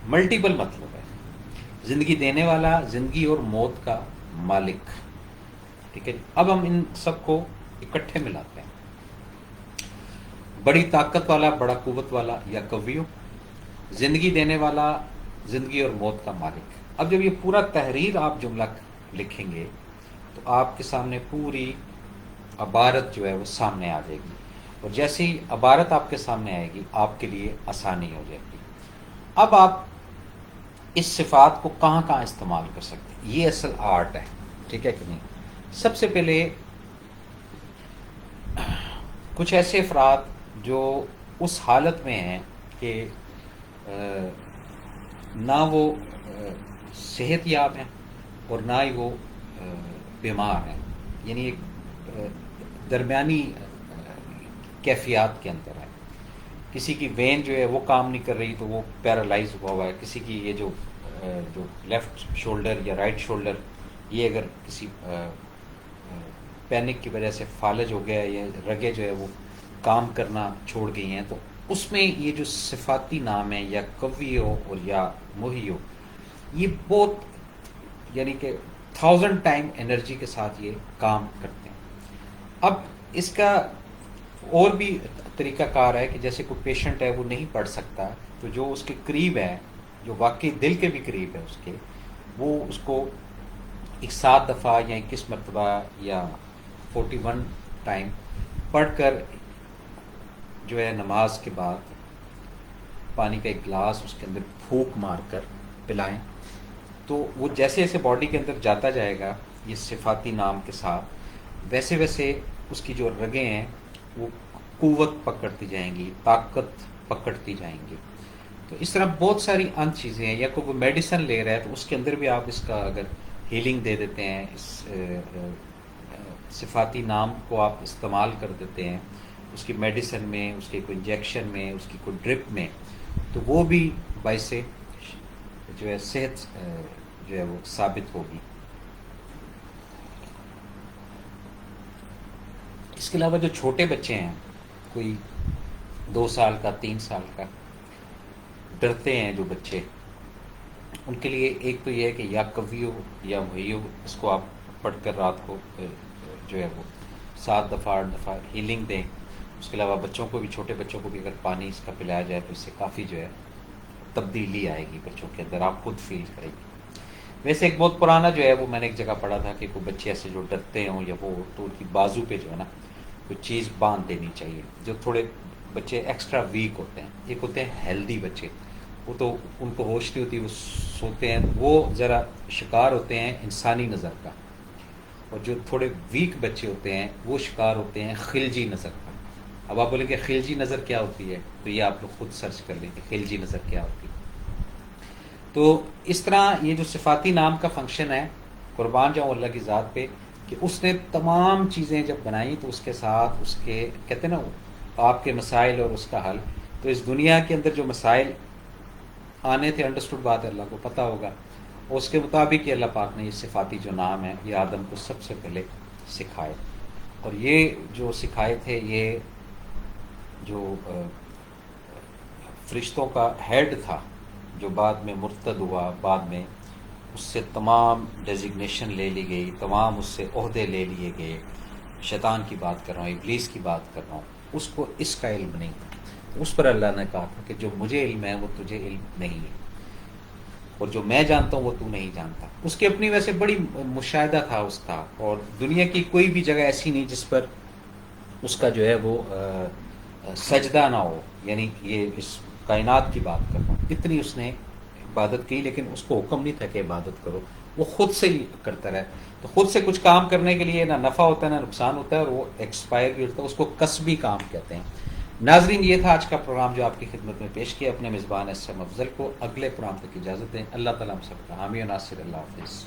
ملٹیپل مطلب ہے، زندگی دینے والا، زندگی اور موت کا مالک، ٹھیک ہے۔ اب ہم ان سب کو اکٹھے ملاتے ہیں، بڑی طاقت والا، بڑا قوت والا یا قویو، زندگی دینے والا، زندگی اور موت کا مالک۔ اب جب یہ پورا تحریر آپ جملہ لکھیں گے تو آپ کے سامنے پوری عبارت جو ہے وہ سامنے آ جائے گی، اور جیسے ہی عبارت آپ کے سامنے آئے گی آپ کے لیے آسانی ہو جائے گی۔ اب آپ اس صفات کو کہاں کہاں استعمال کر سکتے ہیں، یہ اصل آرٹ ہے، ٹھیک ہے کہ نہیں۔ سب سے پہلے کچھ ایسے افراد جو اس حالت میں ہیں کہ نہ وہ صحت یاب ہیں اور نہ ہی وہ بیمار ہیں، یعنی ایک درمیانی کیفیات کے اندر ہے۔ کسی کی وین جو ہے وہ کام نہیں کر رہی تو وہ پیرالائز ہوا ہوا ہے، کسی کی یہ جو لیفٹ شولڈر یا رائٹ شولڈر یہ اگر کسی پینک کی وجہ سے فالج ہو گیا ہے یا رگیں جو ہے وہ کام کرنا چھوڑ گئی ہیں، تو اس میں یہ جو صفاتی نام ہے یا قویو اور یا محیو، یہ بہت یعنی کہ 1000 ٹائم انرجی کے ساتھ یہ کام کرتے ہیں۔ اب اس کا اور بھی طریقہ کار ہے کہ جیسے کوئی پیشنٹ ہے وہ نہیں پڑھ سکتا، تو جو اس کے قریب ہے، جو واقعی دل کے بھی قریب ہے اس کے، وہ اس کو 7 دفعہ یا 21 مرتبہ یا 41 ٹائم پڑھ کر جو ہے نماز کے بعد پانی کا ایک گلاس اس کے اندر پھونک مار کر پلائیں، تو وہ جیسے جیسے باڈی کے اندر جاتا جائے گا یہ صفاتی نام کے ساتھ، ویسے ویسے اس کی جو رگیں ہیں وہ قوت پکڑتی جائیں گی، طاقت پکڑتی جائیں گی۔ تو اس طرح بہت ساری ان چیزیں ہیں، یا کوئی میڈیسن لے رہا ہے تو اس کے اندر بھی آپ اس کا اگر ہیلنگ دے دیتے ہیں، اس صفاتی نام کو آپ استعمال کر دیتے ہیں اس کی میڈیسن میں، اس کے کوئی انجیکشن میں، اس کی کوئی ڈرپ میں، تو وہ بھی باعث جو ہے صحت جو ہے وہ ثابت ہوگی۔ اس کے علاوہ جو چھوٹے بچے ہیں، کوئی 2 سال کا، 3 سال کا، ڈرتے ہیں جو بچے، ان کے لیے ایک تو یہ ہے کہ یا قویو یا محیو، اس کو آپ پڑھ کر رات کو جو ہے وہ 7 دفعہ 8 دفعہ ہیلنگ دیں۔ اس کے علاوہ بچوں کو بھی، چھوٹے بچوں کو بھی اگر پانی اس کا پلایا جائے تو اس سے کافی جو ہے تبدیلی آئے گی بچوں کے اندر، آپ خود فیل کریں گے۔ ویسے ایک بہت پرانا جو ہے وہ میں نے ایک جگہ پڑھا تھا کہ کوئی بچے ایسے جو ڈرتے ہوں یا وہ، تو ان کی بازو پہ جو ہے نا کوئی چیز باندھ دینی چاہیے۔ جو تھوڑے بچے ایکسٹرا ویک ہوتے ہیں، ایک ہوتے ہیں ہیلدی بچے، وہ تو ان کو ہوش نہیں ہوتی، وہ سوتے ہیں، وہ ذرا شکار ہوتے ہیں انسانی نظر کا، اور جو تھوڑے ویک بچے ہوتے ہیں وہ شکار ہوتے ہیں خلجی نظر کا۔ اب آپ بولیں کہ خلجی نظر کیا ہوتی ہے، تو یہ آپ لوگ خود سرچ کر لیں کہ خلجی نظر کیا ہوتی ہے۔ تو اس طرح یہ جو صفاتی نام کا فنکشن ہے، قربان جاؤں اللہ کی ذات پہ کہ اس نے تمام چیزیں جب بنائیں تو اس کے ساتھ اس کے کہتے ہیں نا آپ کے مسائل اور اس کا حل، تو اس دنیا کے اندر جو مسائل آنے تھے، انڈرسٹوڈ بات ہے، اللہ کو پتہ ہوگا، اور اس کے مطابق یہ اللہ پاک نے یہ صفاتی جو نام ہے یہ آدم کو سب سے پہلے سکھائے، اور یہ جو سکھائے تھے یہ جو فرشتوں کا ہیڈ تھا جو بعد میں مرتد ہوا، بعد میں اس سے تمام ڈیزگنیشن لے لی گئی، تمام اس سے عہدے لے لیے گئے، شیطان کی بات کر رہا ہوں، ابلیس کی بات کر رہا ہوں، اس کو اس کا علم نہیں تھا۔ اس پر اللہ نے کہا تھا کہ جو مجھے علم ہے وہ تجھے علم نہیں ہے، اور جو میں جانتا ہوں وہ تو نہیں جانتا۔ اس کی اپنی ویسے بڑی مشاہدہ تھا اس کا، اور دنیا کی کوئی بھی جگہ ایسی نہیں جس پر اس کا جو ہے وہ سجدہ نہ ہو، یعنی یہ اس کائنات کی بات کر رہا ہوں، اتنی اس نے عبادت کی، لیکن اس کو حکم نہیں تھا کہ عبادت کرو، وہ خود سے ہی کرتا رہے. تو خود سے کچھ کام کرنے کے لیے نہ نفع ہوتا ہے نہ نقصان ہوتا ہے، اور وہ ایکسپائر بھی ہوتا ہے، اس کو کسبی کام کہتے ہیں. ناظرین، یہ تھا آج کا پروگرام جو آپ کی خدمت میں پیش کیا. اپنے میزبان اسم افضل کو اگلے پروگرام تک اجازت دیں. اللہ تعالیٰ ہم سب کا حامی و ناصر. اللہ حافظ.